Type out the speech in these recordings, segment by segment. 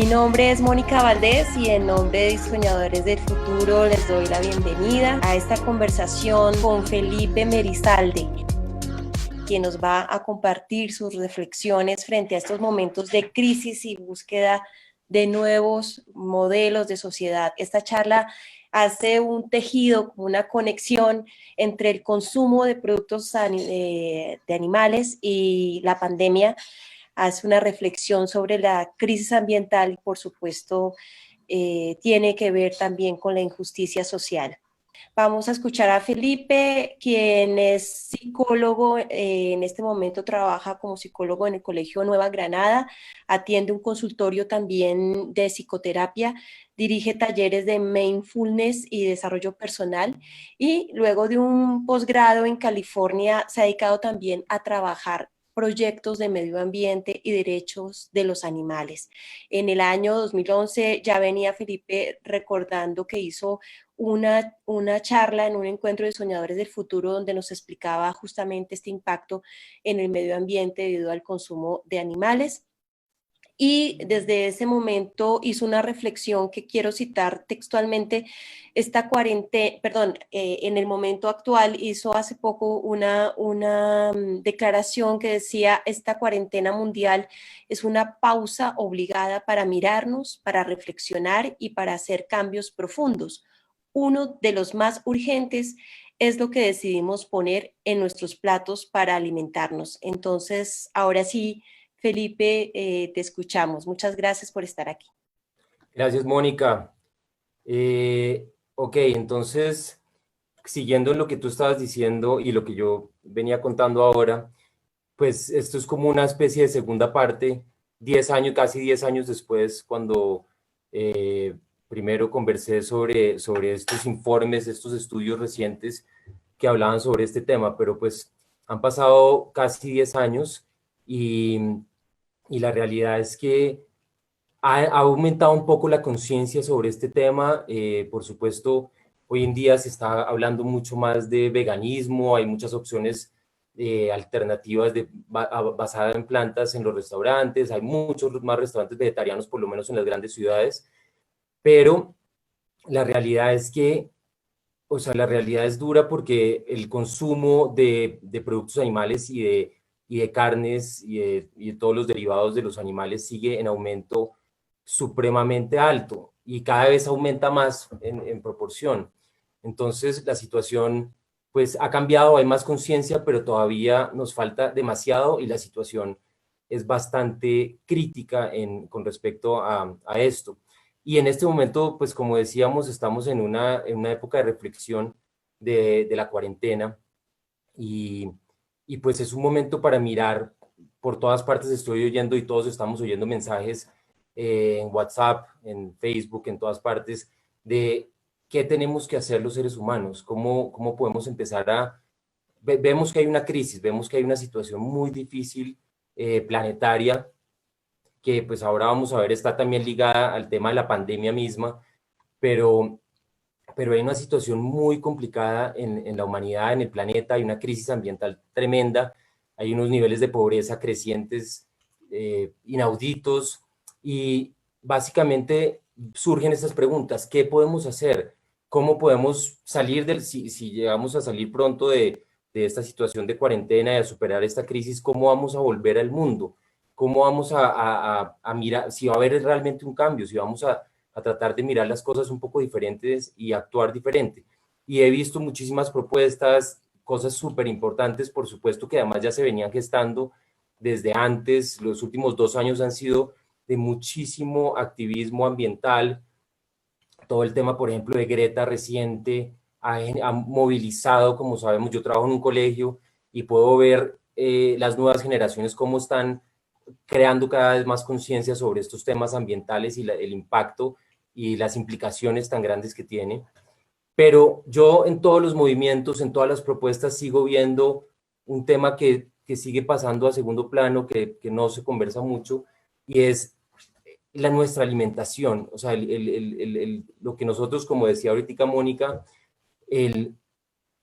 Mi nombre es Mónica Valdés y en nombre de Diseñadores del Futuro les doy la bienvenida a esta conversación con Felipe Merizalde, quien nos va a compartir sus reflexiones frente a estos momentos de crisis y búsqueda de nuevos modelos de sociedad. Esta charla hace un tejido, una conexión entre el consumo de productos de animales y la pandemia. Hace una reflexión sobre la crisis ambiental y, por supuesto, tiene que ver también con la injusticia social. Vamos a escuchar a Felipe, quien es psicólogo, en este momento trabaja como psicólogo en el Colegio Nueva Granada, atiende un consultorio también de psicoterapia, dirige talleres de mindfulness y desarrollo personal y luego de un posgrado en California se ha dedicado también a trabajar proyectos de medio ambiente y derechos de los animales. En el año 2011 ya venía Felipe recordando que hizo una charla en un encuentro de soñadores del futuro donde nos explicaba justamente este impacto en el medio ambiente debido al consumo de animales. Y desde ese momento hizo una reflexión que quiero citar textualmente. Esta cuarentena, perdón, en el momento actual hizo hace poco una declaración que decía: esta cuarentena mundial es una pausa obligada para mirarnos, para reflexionar y para hacer cambios profundos. Uno de los más urgentes es lo que decidimos poner en nuestros platos para alimentarnos. Entonces, ahora sí, Felipe, te escuchamos. Muchas gracias por estar aquí. Gracias, Mónica. Ok, entonces, siguiendo en lo que tú estabas diciendo y lo que yo venía contando ahora, pues esto es como una especie de segunda parte, 10 años, casi 10 años después, cuando primero conversé sobre estos informes, estos estudios recientes que hablaban sobre este tema, pero pues han pasado casi 10 años y, y la realidad es que ha aumentado un poco la conciencia sobre este tema. Por supuesto, hoy en día se está hablando mucho más de veganismo, hay muchas opciones alternativas basadas en plantas en los restaurantes, hay muchos más restaurantes vegetarianos, por lo menos en las grandes ciudades, pero la realidad es que, o sea, la realidad es dura porque el consumo de productos animales y de carnes y de todos los derivados de los animales sigue en aumento supremamente alto y cada vez aumenta más en proporción. Entonces la situación pues ha cambiado, hay más conciencia, pero todavía nos falta demasiado y la situación es bastante crítica con respecto a esto. Y en este momento, pues como decíamos, estamos en una época de reflexión de la cuarentena y, y pues es un momento para mirar. Por todas partes estoy oyendo y todos estamos oyendo mensajes en WhatsApp, en Facebook, en todas partes, de qué tenemos que hacer los seres humanos, cómo podemos empezar vemos que hay una crisis, vemos que hay una situación muy difícil planetaria, que pues ahora vamos a ver está también ligada al tema de la pandemia misma, pero, pero hay una situación muy complicada en la humanidad, en el planeta, hay una crisis ambiental tremenda, hay unos niveles de pobreza crecientes, inauditos, y básicamente surgen estas preguntas: ¿qué podemos hacer? ¿Cómo podemos salir si llegamos a salir pronto de esta situación de cuarentena y a superar esta crisis? ¿Cómo vamos a volver al mundo? ¿Cómo vamos a mirar si va a haber realmente un cambio? Si vamos a tratar de mirar las cosas un poco diferentes y actuar diferente. Y he visto muchísimas propuestas, cosas súper importantes, por supuesto, que además ya se venían gestando desde antes. Los últimos 2 años han sido de muchísimo activismo ambiental. Todo el tema, por ejemplo, de Greta reciente ha movilizado, como sabemos, yo trabajo en un colegio y puedo ver las nuevas generaciones cómo están creando cada vez más conciencia sobre estos temas ambientales y el impacto y las implicaciones tan grandes que tiene. Pero yo en todos los movimientos, en todas las propuestas, sigo viendo un tema que sigue pasando a segundo plano, que no se conversa mucho, y es nuestra alimentación. O sea, lo que nosotros, como decía ahorita Mónica, el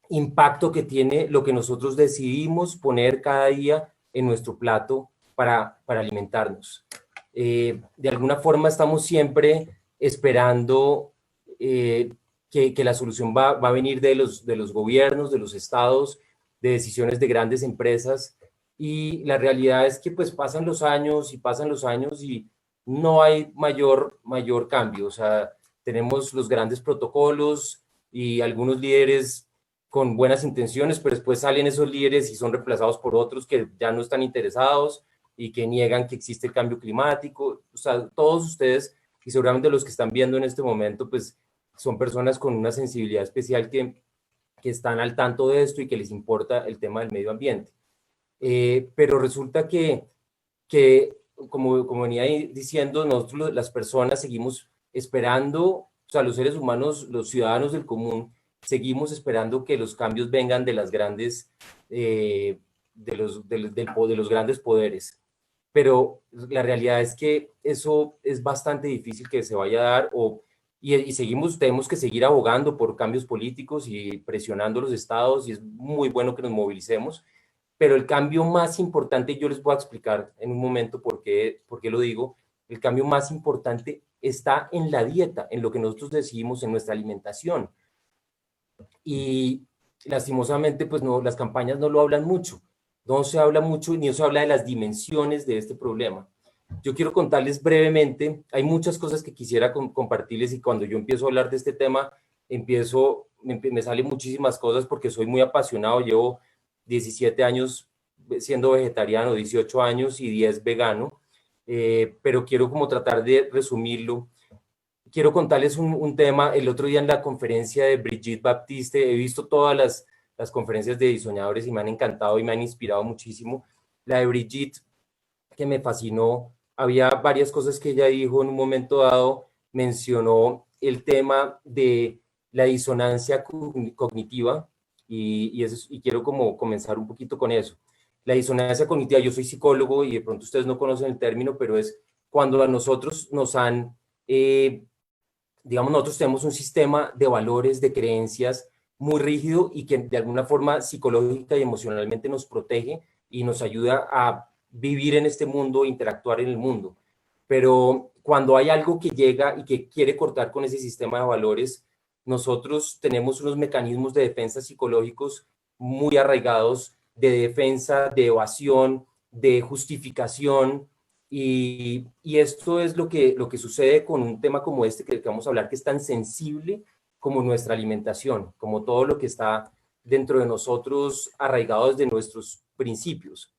impacto que tiene lo que nosotros decidimos poner cada día en nuestro plato para alimentarnos. De alguna forma estamos siempre esperando que la solución va a venir de los gobiernos, de los estados, de decisiones de grandes empresas, y la realidad es que pues pasan los años y pasan los años y no hay mayor cambio. O sea, tenemos los grandes protocolos y algunos líderes con buenas intenciones, pero después salen esos líderes y son reemplazados por otros que ya no están interesados y que niegan que existe el cambio climático. O sea, todos ustedes, y seguramente los que están viendo en este momento, pues son personas con una sensibilidad especial que están al tanto de esto y que les importa el tema del medio ambiente. Pero resulta que como venía diciendo, nosotros las personas seguimos esperando, o sea, los seres humanos, los ciudadanos del común, seguimos esperando que los cambios vengan de las grandes, de los grandes poderes. Pero la realidad es que eso es bastante difícil que se vaya a dar, y tenemos que seguir abogando por cambios políticos y presionando a los estados, y es muy bueno que nos movilicemos, pero el cambio más importante, yo les voy a explicar en un momento por qué lo digo, el cambio más importante está en la dieta, en lo que nosotros decidimos, en nuestra alimentación. Y lastimosamente, pues no, las campañas no lo hablan mucho, no se habla mucho ni no se habla de las dimensiones de este problema. Yo quiero contarles brevemente, hay muchas cosas que quisiera compartirles, y cuando yo empiezo a hablar de este tema, me salen muchísimas cosas porque soy muy apasionado. Llevo 17 años siendo vegetariano, 18 años y 10 vegano, pero quiero como tratar de resumirlo. Quiero contarles un tema. El otro día en la conferencia de Brigitte Baptiste, he visto todas las conferencias de diseñadores y me han encantado y me han inspirado muchísimo. La de Brigitte, que me fascinó, había varias cosas que ella dijo en un momento dado. Mencionó el tema de la disonancia cognitiva, y quiero como comenzar un poquito con eso. La disonancia cognitiva, yo soy psicólogo y de pronto ustedes no conocen el término, pero es cuando a nosotros nos han, digamos, nosotros tenemos un sistema de valores, de creencias muy rígido y que de alguna forma psicológica y emocionalmente nos protege y nos ayuda a vivir en este mundo, interactuar en el mundo. Pero cuando hay algo que llega y que quiere cortar con ese sistema de valores, nosotros tenemos unos mecanismos de defensa psicológicos muy arraigados, de defensa, de evasión, de justificación, y esto es lo que sucede con un tema como este que vamos a hablar, que es tan sensible como nuestra alimentación, como todo lo que está dentro de nosotros arraigado desde nuestros principios.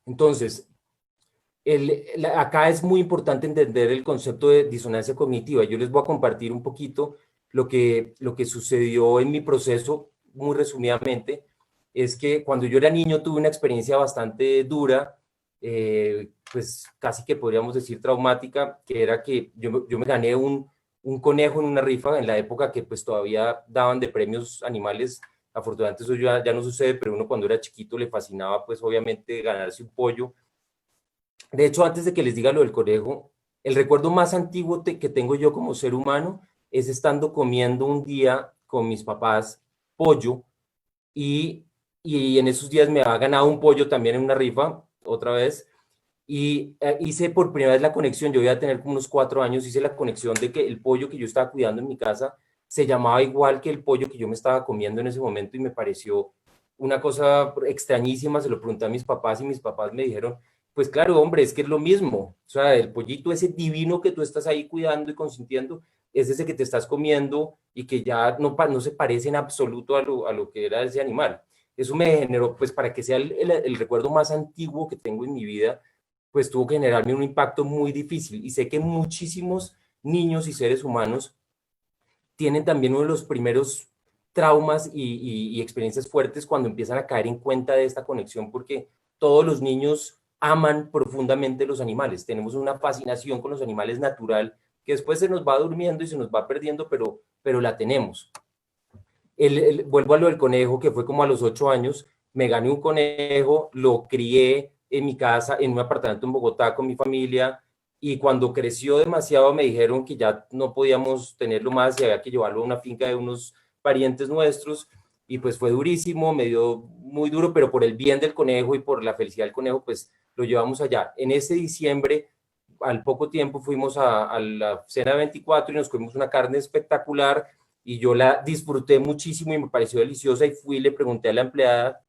Entonces, acá es muy importante entender el concepto de disonancia cognitiva. Yo les voy a compartir un poquito lo que sucedió en mi proceso, muy resumidamente. Es que cuando yo era niño tuve una experiencia bastante dura, pues casi que podríamos decir traumática, que era que yo me gané un conejo en una rifa en la época que pues todavía daban de premios animales. Afortunadamente eso ya no sucede, pero uno cuando era chiquito le fascinaba pues obviamente ganarse un pollo. De hecho, antes de que les diga lo del conejo, el recuerdo más antiguo que tengo yo como ser humano es estando comiendo un día con mis papás pollo, y en esos días me había ganado un pollo también en una rifa, otra vez, y hice por primera vez la conexión. Yo iba a tener como unos 4 años, hice la conexión de que el pollo que yo estaba cuidando en mi casa se llamaba igual que el pollo que yo me estaba comiendo en ese momento, y me pareció una cosa extrañísima. Se lo pregunté a mis papás y mis papás me dijeron, pues claro, hombre, es que es lo mismo. O sea, el pollito ese divino que tú estás ahí cuidando y consintiendo es ese que te estás comiendo y que ya no se parece en absoluto a lo que era ese animal. Eso me generó, pues para que sea el recuerdo más antiguo que tengo en mi vida, pues tuvo que generarme un impacto muy difícil. Y sé que muchísimos niños y seres humanos tienen también uno de los primeros traumas y experiencias fuertes cuando empiezan a caer en cuenta de esta conexión, porque todos los niños aman profundamente los animales. Tenemos una fascinación con los animales natural que después se nos va durmiendo y se nos va perdiendo, pero la tenemos. Vuelvo a lo del conejo, que fue como a los 8 años. Me gané un conejo, lo crié en mi casa, en un apartamento en Bogotá con mi familia, y cuando creció demasiado me dijeron que ya no podíamos tenerlo más y había que llevarlo a una finca de unos parientes nuestros. y pues fue durísimo, me dio muy duro, pero por el bien del conejo y por la felicidad del conejo, pues lo llevamos allá. En ese diciembre, al poco tiempo, fuimos a la cena 24 y nos comimos una carne espectacular y yo la disfruté muchísimo y me pareció deliciosa y fui y le pregunté a la empleada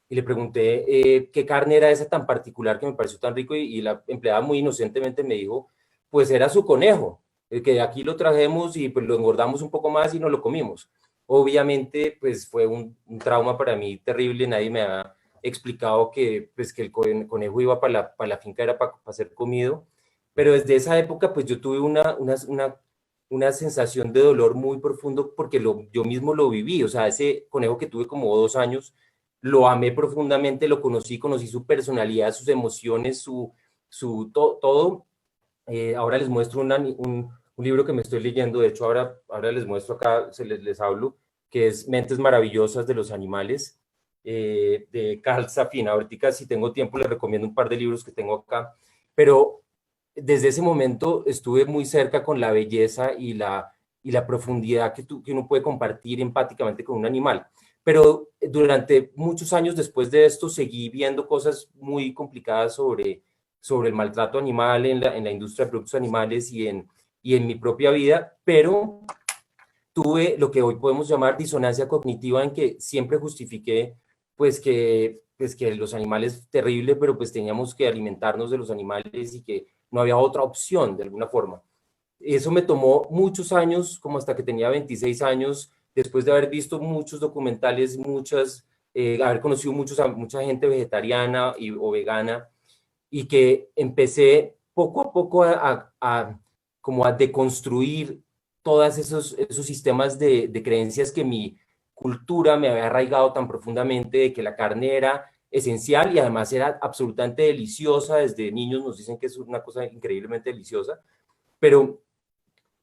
y le pregunté qué carne era esa tan particular que me pareció tan rico y la empleada muy inocentemente me dijo, pues era su conejo, el que aquí lo trajemos y pues lo engordamos un poco más y nos lo comimos. Obviamente, pues fue un trauma para mí terrible, nadie me ha explicado que, pues, que el conejo iba para la finca, era para ser comido, pero desde esa época, pues yo tuve una sensación de dolor muy profundo porque yo mismo lo viví, o sea, ese conejo que tuve como 2 años, lo amé profundamente, lo conocí su personalidad, sus emociones, todo. Ahora les muestro un libro que me estoy leyendo, de hecho ahora les muestro acá, les hablo, que es Mentes Maravillosas de los Animales, de Carl Safin. Ahorita si tengo tiempo les recomiendo un par de libros que tengo acá, pero desde ese momento estuve muy cerca con la belleza y la profundidad que uno puede compartir empáticamente con un animal. Pero durante muchos años después de esto seguí viendo cosas muy complicadas sobre el maltrato animal en la industria de productos animales y en mi propia vida, pero tuve lo que hoy podemos llamar disonancia cognitiva en que siempre justifiqué pues que los animales terrible, pero pues teníamos que alimentarnos de los animales y que no había otra opción de alguna forma. Eso me tomó muchos años, como hasta que tenía 26 años, después de haber visto muchos documentales, haber conocido mucha gente vegetariana o vegana, y que empecé poco a poco como a deconstruir todos esos sistemas de creencias que mi cultura me había arraigado tan profundamente de que la carne era esencial y además era absolutamente deliciosa. Desde niños nos dicen que es una cosa increíblemente deliciosa, pero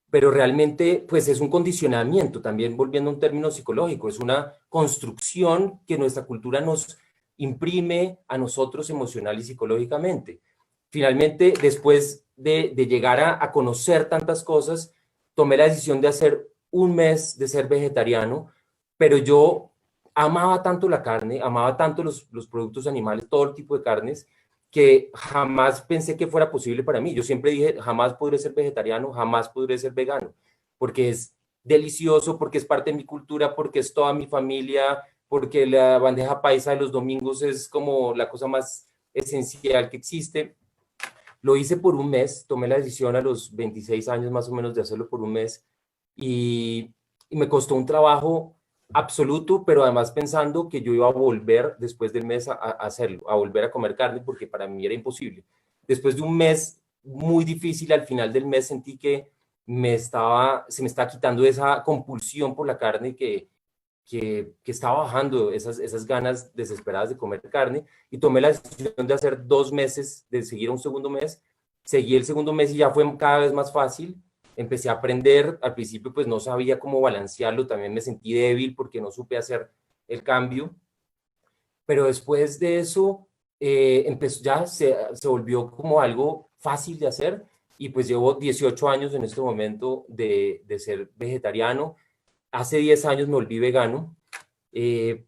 realmente pues es un condicionamiento, también volviendo a un término psicológico, es una construcción que nuestra cultura nos imprime a nosotros emocional y psicológicamente. Finalmente, después de llegar a conocer tantas cosas, tomé la decisión de hacer un mes de ser vegetariano, pero yo amaba tanto la carne, amaba tanto los productos animales, todo el tipo de carnes, que jamás pensé que fuera posible para mí. Yo siempre dije, jamás podré ser vegetariano, jamás podré ser vegano, porque es delicioso, porque es parte de mi cultura, porque es toda mi familia, porque la bandeja paisa de los domingos es como la cosa más esencial que existe. Lo hice por un mes, tomé la decisión a los 26 años más o menos de hacerlo por un mes y me costó un trabajo absoluto, pero además pensando que yo iba a volver después del mes a hacerlo, a volver a comer carne, porque para mí era imposible. Después de un mes muy difícil, al final del mes sentí que se me estaba quitando esa compulsión por la carne que estaba bajando esas ganas desesperadas de comer carne y tomé la decisión de hacer 2 meses, de seguir un segundo mes. Seguí el segundo mes y ya fue cada vez más fácil. Empecé a aprender, al principio pues no sabía cómo balancearlo, también me sentí débil porque no supe hacer el cambio, pero después de eso se volvió como algo fácil de hacer y pues llevo 18 años en este momento de ser vegetariano. Hace 10 años me volví vegano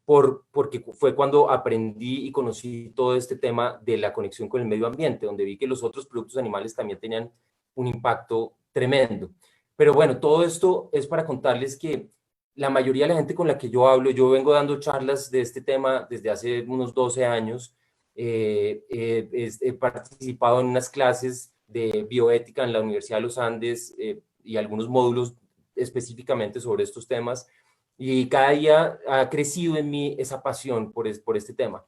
porque fue cuando aprendí y conocí todo este tema de la conexión con el medio ambiente, donde vi que los otros productos animales también tenían un impacto tremendo. Pero bueno, todo esto es para contarles que la mayoría de la gente con la que yo hablo, yo vengo dando charlas de este tema desde hace unos 12 años, he participado en unas clases de bioética en la Universidad de los Andes y algunos módulos específicamente sobre estos temas y cada día ha crecido en mí esa pasión por este tema.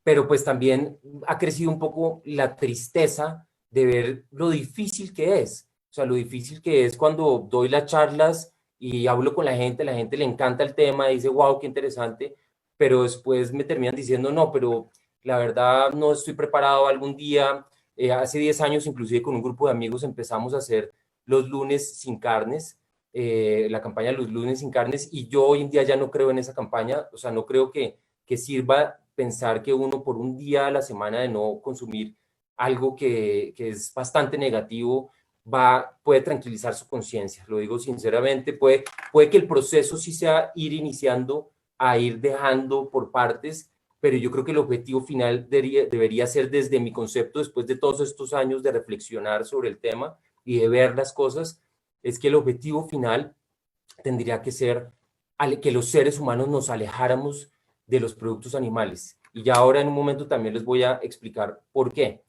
Pero pues también ha crecido un poco la tristeza de ver lo difícil que es. O sea, lo difícil que es cuando doy las charlas y hablo con la gente le encanta el tema, dice, wow, qué interesante, pero después me terminan diciendo, no, pero la verdad no estoy preparado algún día. Hace 10 años, inclusive con un grupo de amigos, empezamos a hacer los lunes sin carnes, la campaña de los lunes sin carnes, y yo hoy en día ya no creo en esa campaña, o sea, no creo que sirva pensar que uno por un día a la semana de no consumir algo que es bastante negativo, puede tranquilizar su conciencia. Lo digo sinceramente, puede que el proceso sí sea ir iniciando a ir dejando por partes, pero yo creo que el objetivo final debería ser, desde mi concepto, después de todos estos años de reflexionar sobre el tema y de ver las cosas, es que el objetivo final tendría que ser que los seres humanos nos alejáramos de los productos animales. Y ya ahora en un momento también les voy a explicar por qué.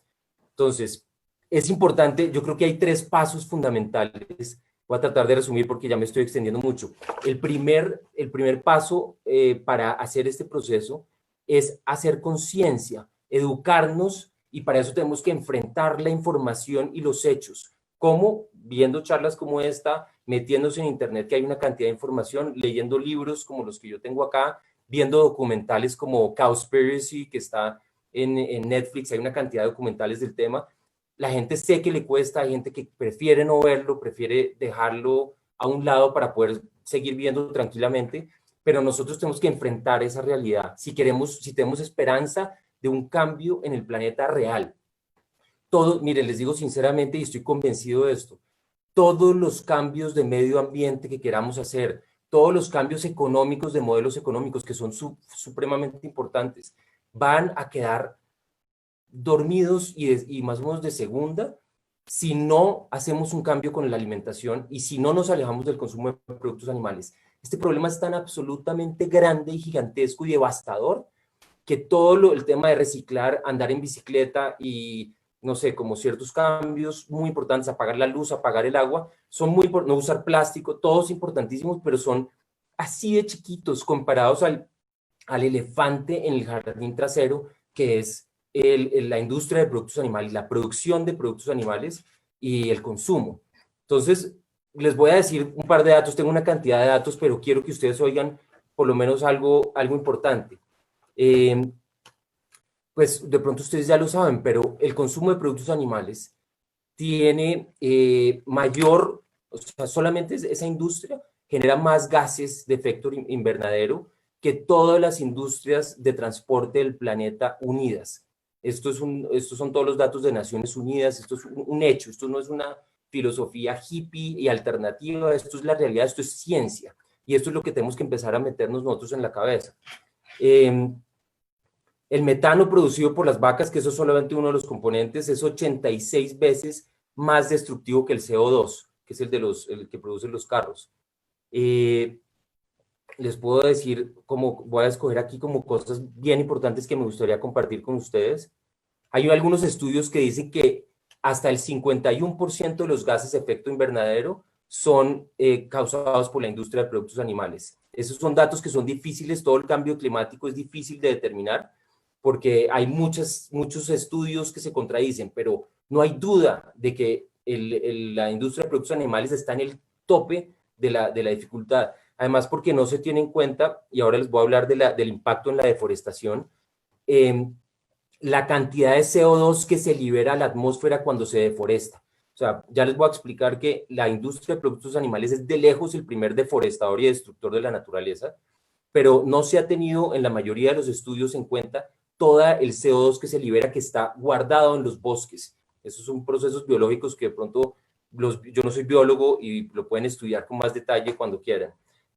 Entonces, es importante, yo creo que hay 3 pasos fundamentales. Voy a tratar de resumir porque ya me estoy extendiendo mucho. El primer paso para hacer este proceso es hacer conciencia, educarnos, y para eso tenemos que enfrentar la información y los hechos. ¿Cómo? Viendo charlas como esta, metiéndose en internet, que hay una cantidad de información, leyendo libros como los que yo tengo acá, viendo documentales como Cowspiracy, que está en Netflix, hay una cantidad de documentales del tema. La gente sé que le cuesta, hay gente que prefiere no verlo, prefiere dejarlo a un lado para poder seguir viendo tranquilamente, pero nosotros tenemos que enfrentar esa realidad si tenemos esperanza de un cambio en el planeta real. Miren, les digo sinceramente y estoy convencido de esto, todos los cambios de medio ambiente que queramos hacer, todos los cambios económicos, de modelos económicos, que son supremamente importantes, van a quedar dormidos y más o menos de segunda si no hacemos un cambio con la alimentación y si no nos alejamos del consumo de productos animales. Este problema es tan absolutamente grande y gigantesco y devastador que todo el tema de reciclar, andar en bicicleta y no sé, como ciertos cambios muy importantes, apagar la luz, apagar el agua, no usar plástico, todos importantísimos, pero son así de chiquitos comparados al elefante en el jardín trasero, que es la industria de productos animales, la producción de productos animales y el consumo. Entonces, les voy a decir un par de datos, tengo una cantidad de datos, pero quiero que ustedes oigan por lo menos algo importante. Pues de pronto ustedes ya lo saben, pero el consumo de productos animales tiene mayor, o sea, solamente esa industria genera más gases de efecto invernadero que todas las industrias de transporte del planeta unidas. Estos son todos los datos de Naciones Unidas, esto es un hecho, esto no es una filosofía hippie y alternativa, esto es la realidad, esto es ciencia, y esto es lo que tenemos que empezar a meternos nosotros en la cabeza. El metano producido por las vacas, que eso es solamente uno de los componentes, es 86 veces más destructivo que el CO2, que es el que producen los carros. Les puedo decir, voy a escoger aquí como cosas bien importantes que me gustaría compartir con ustedes. Hay algunos estudios que dicen que hasta el 51% de los gases de efecto invernadero son causados por la industria de productos animales. Esos son datos que son difíciles, todo el cambio climático es difícil de determinar, porque hay muchos estudios que se contradicen, pero no hay duda de que la industria de productos animales está en el tope de la dificultad. Además, porque no se tiene en cuenta, y ahora les voy a hablar del impacto en la deforestación, la cantidad de CO2 que se libera a la atmósfera cuando se deforesta. O sea, ya les voy a explicar que la industria de productos animales es de lejos el primer deforestador y destructor de la naturaleza, pero no se ha tenido en la mayoría de los estudios en cuenta todo el CO2 que se libera, que está guardado en los bosques. Esos son procesos biológicos que de pronto, yo no soy biólogo y lo pueden estudiar con más detalle cuando quieran.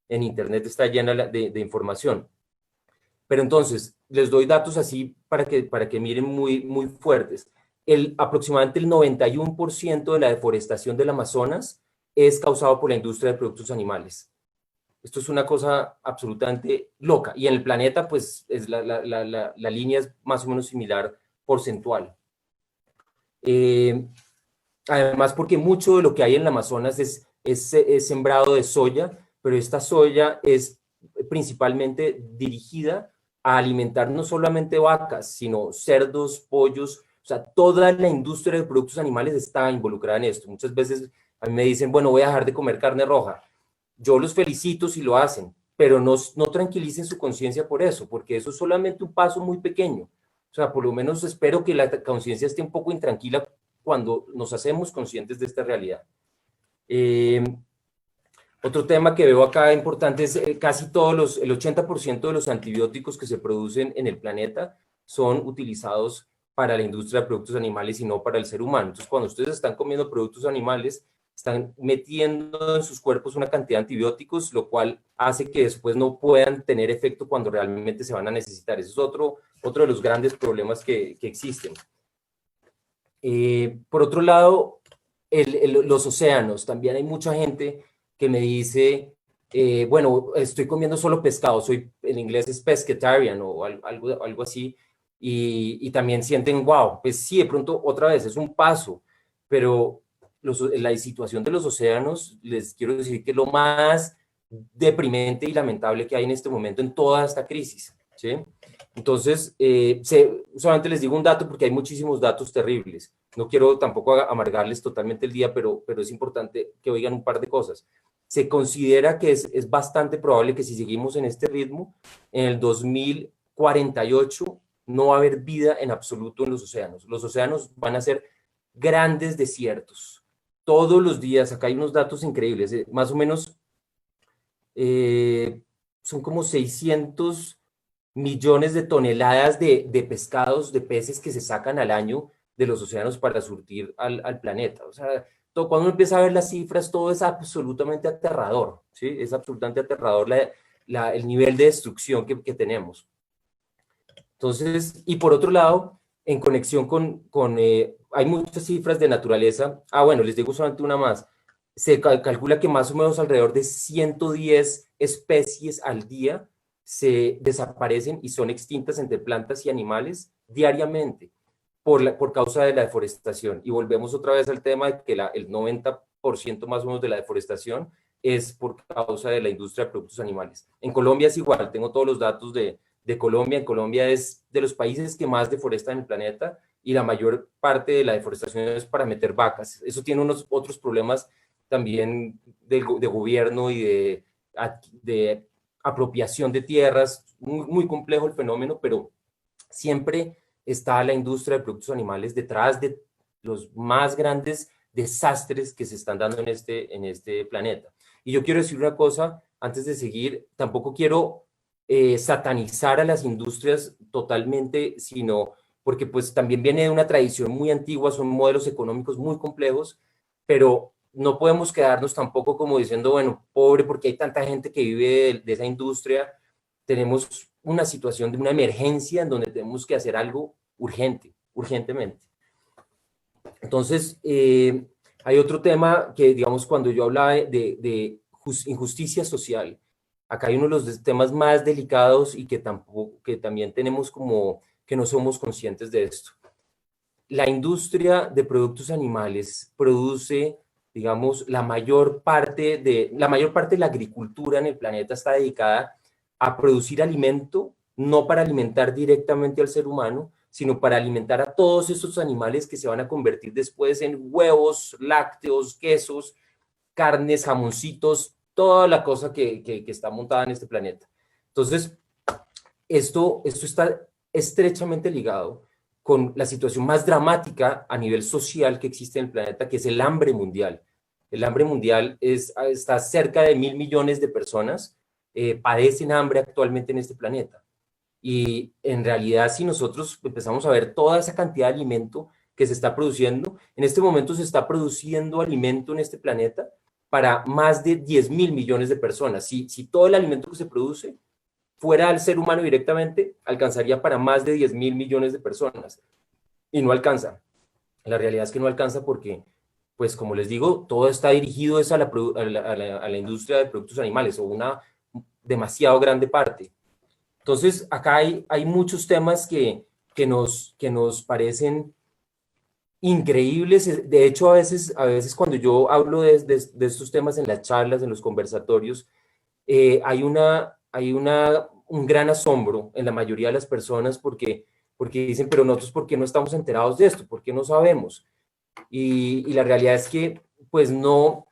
En internet está llena de información. Pero entonces, les doy datos así para que miren muy fuertes. Aproximadamente el 91% de la deforestación del Amazonas es causado por la industria de productos animales. Esto es una cosa absolutamente loca. Y en el planeta, pues, la línea es más o menos similar porcentual. Además, porque mucho de lo que hay en el Amazonas es sembrado de soya, pero esta soya es principalmente dirigida a alimentar no solamente vacas, sino cerdos, pollos. O sea, toda la industria de productos animales está involucrada en esto. Muchas veces a mí me dicen, bueno, voy a dejar de comer carne roja. Yo los felicito si lo hacen, pero no tranquilicen su conciencia por eso, porque eso es solamente un paso muy pequeño. O sea, por lo menos espero que la conciencia esté un poco intranquila cuando nos hacemos conscientes de esta realidad. Otro tema que veo acá importante es casi el 80% de los antibióticos que se producen en el planeta son utilizados para la industria de productos animales y no para el ser humano. Entonces, cuando ustedes están comiendo productos animales, están metiendo en sus cuerpos una cantidad de antibióticos, lo cual hace que después no puedan tener efecto cuando realmente se van a necesitar. Ese es otro de los grandes problemas que existen. Por otro lado, los océanos. También hay mucha gente que me dice, bueno, estoy comiendo solo pescado, en inglés es pescatarian o algo así, y también sienten, wow, pues sí, de pronto otra vez es un paso, pero la situación de los océanos, les quiero decir que es lo más deprimente y lamentable que hay en este momento en toda esta crisis, ¿sí? Entonces, solamente les digo un dato porque hay muchísimos datos terribles. No quiero tampoco amargarles totalmente el día, pero es importante que oigan un par de cosas. Se considera que es bastante probable que si seguimos en este ritmo, en el 2048 no va a haber vida en absoluto en los océanos. Los océanos van a ser grandes desiertos. Todos los días, acá hay unos datos increíbles, más o menos son como 600 millones de toneladas de pescados, de peces que se sacan al año de los océanos para surtir al planeta. O sea, cuando uno empieza a ver las cifras, todo es absolutamente aterrador, ¿sí? Es absolutamente aterrador el nivel de destrucción que tenemos. Entonces, y por otro lado, en conexión hay muchas cifras de naturaleza. Bueno, les digo solamente una más. Se calcula que más o menos alrededor de 110 especies al día se desaparecen y son extintas entre plantas y animales diariamente por causa de la deforestación. Y volvemos otra vez al tema de que el 90% más o menos de la deforestación es por causa de la industria de productos animales. En Colombia es igual, tengo todos los datos de Colombia. En Colombia es de los países que más deforestan en el planeta y la mayor parte de la deforestación es para meter vacas. Eso tiene unos otros problemas también de gobierno y de apropiación de tierras, muy complejo el fenómeno, pero siempre está la industria de productos animales detrás de los más grandes desastres que se están dando en este planeta. Y yo quiero decir una cosa, antes de seguir, tampoco quiero satanizar a las industrias totalmente, sino porque pues también viene de una tradición muy antigua, son modelos económicos muy complejos, pero no podemos quedarnos tampoco como diciendo, bueno, pobre porque hay tanta gente que vive de esa industria. Tenemos una situación de una emergencia en donde tenemos que hacer algo urgentemente. Entonces, hay otro tema que, digamos, cuando yo hablaba de injusticia social, acá hay uno de los temas más delicados y que también tenemos como que no somos conscientes de esto. La industria de productos animales produce, digamos, la mayor parte de la agricultura en el planeta está dedicada a producir alimento, no para alimentar directamente al ser humano, sino para alimentar a todos esos animales que se van a convertir después en huevos, lácteos, quesos, carnes, jamoncitos, toda la cosa que está montada en este planeta. Entonces, esto está estrechamente ligado con la situación más dramática a nivel social que existe en el planeta, que es el hambre mundial. El hambre mundial está cerca de 1.000 millones de personas padecen hambre actualmente en este planeta. Y en realidad, si nosotros empezamos a ver toda esa cantidad de alimento que se está produciendo, en este momento se está produciendo alimento en este planeta para más de 10.000 millones de personas. Si todo el alimento que se produce fuera al ser humano directamente, alcanzaría para más de 10.000 millones de personas. Y no alcanza. La realidad es que no alcanza porque, pues como les digo, todo está dirigido a la industria de productos animales, o una demasiado grande parte. Entonces, acá hay muchos temas que nos parecen increíbles. De hecho, a veces cuando yo hablo de estos temas en las charlas, en los conversatorios, hay un gran asombro en la mayoría de las personas porque dicen, pero nosotros, ¿por qué no estamos enterados de esto? ¿Por qué no sabemos? Y la realidad es que, pues no,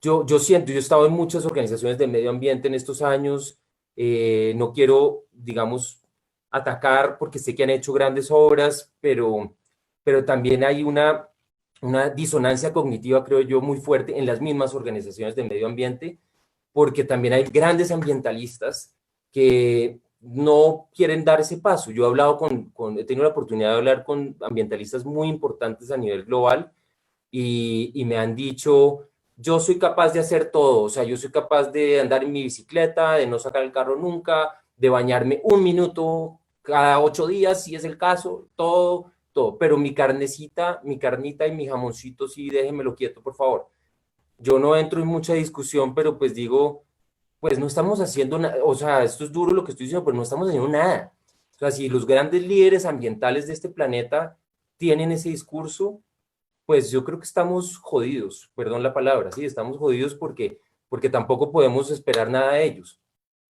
yo he estado en muchas organizaciones de medio ambiente en estos años. No quiero, digamos, atacar porque sé que han hecho grandes obras, pero también hay una disonancia cognitiva, creo yo, muy fuerte en las mismas organizaciones de medio ambiente, porque también hay grandes ambientalistas que no quieren dar ese paso. Yo he hablado he tenido la oportunidad de hablar con ambientalistas muy importantes a nivel global y me han dicho, yo soy capaz de hacer todo, o sea, yo soy capaz de andar en mi bicicleta, de no sacar el carro nunca, de bañarme 1 minuto cada 8 días, si es el caso, todo, todo, pero mi carnecita, mi carnita y mi jamoncito, sí, déjenmelo quieto, por favor. Yo no entro en mucha discusión, pero pues digo, pues no estamos haciendo nada, o sea, esto es duro lo que estoy diciendo, pero no estamos haciendo nada. O sea, si los grandes líderes ambientales de este planeta tienen ese discurso, pues yo creo que estamos jodidos, perdón la palabra, sí, estamos jodidos porque tampoco podemos esperar nada de ellos.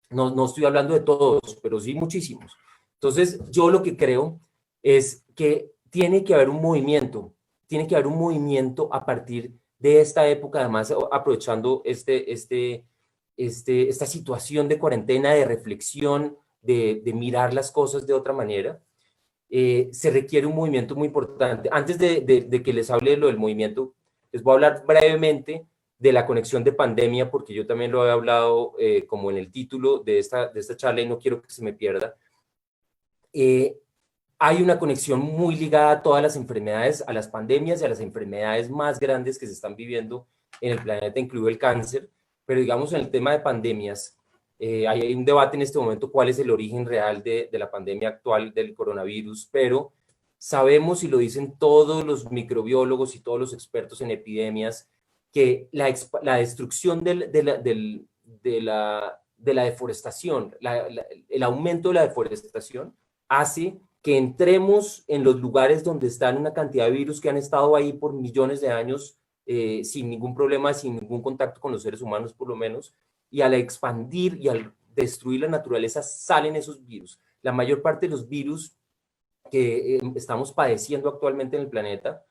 No estoy hablando de todos, pero sí muchísimos. Entonces, yo lo que creo es que tiene que haber un movimiento, tiene que haber un movimiento a partir de esta época, además aprovechando esta situación de cuarentena, de reflexión, de mirar las cosas de otra manera. Se requiere un movimiento muy importante. Antes de que les hable de lo del movimiento, les voy a hablar brevemente de la conexión de pandemia, porque yo también lo he hablado como en el título de esta charla y no quiero que se me pierda. Hay una conexión muy ligada a todas las enfermedades, a las pandemias y a las enfermedades más grandes que se están viviendo en el planeta, incluido el cáncer, pero digamos en el tema de pandemias, hay un debate en este momento cuál es el origen real de la pandemia actual del coronavirus, pero sabemos y lo dicen todos los microbiólogos y todos los expertos en epidemias que la destrucción de la deforestación, el aumento de la deforestación hace que entremos en los lugares donde están una cantidad de virus que han estado ahí por millones de años sin ningún problema, sin ningún contacto con los seres humanos por lo menos, y al expandir y al destruir la naturaleza salen esos virus. La mayor parte de los virus que estamos padeciendo actualmente en el planeta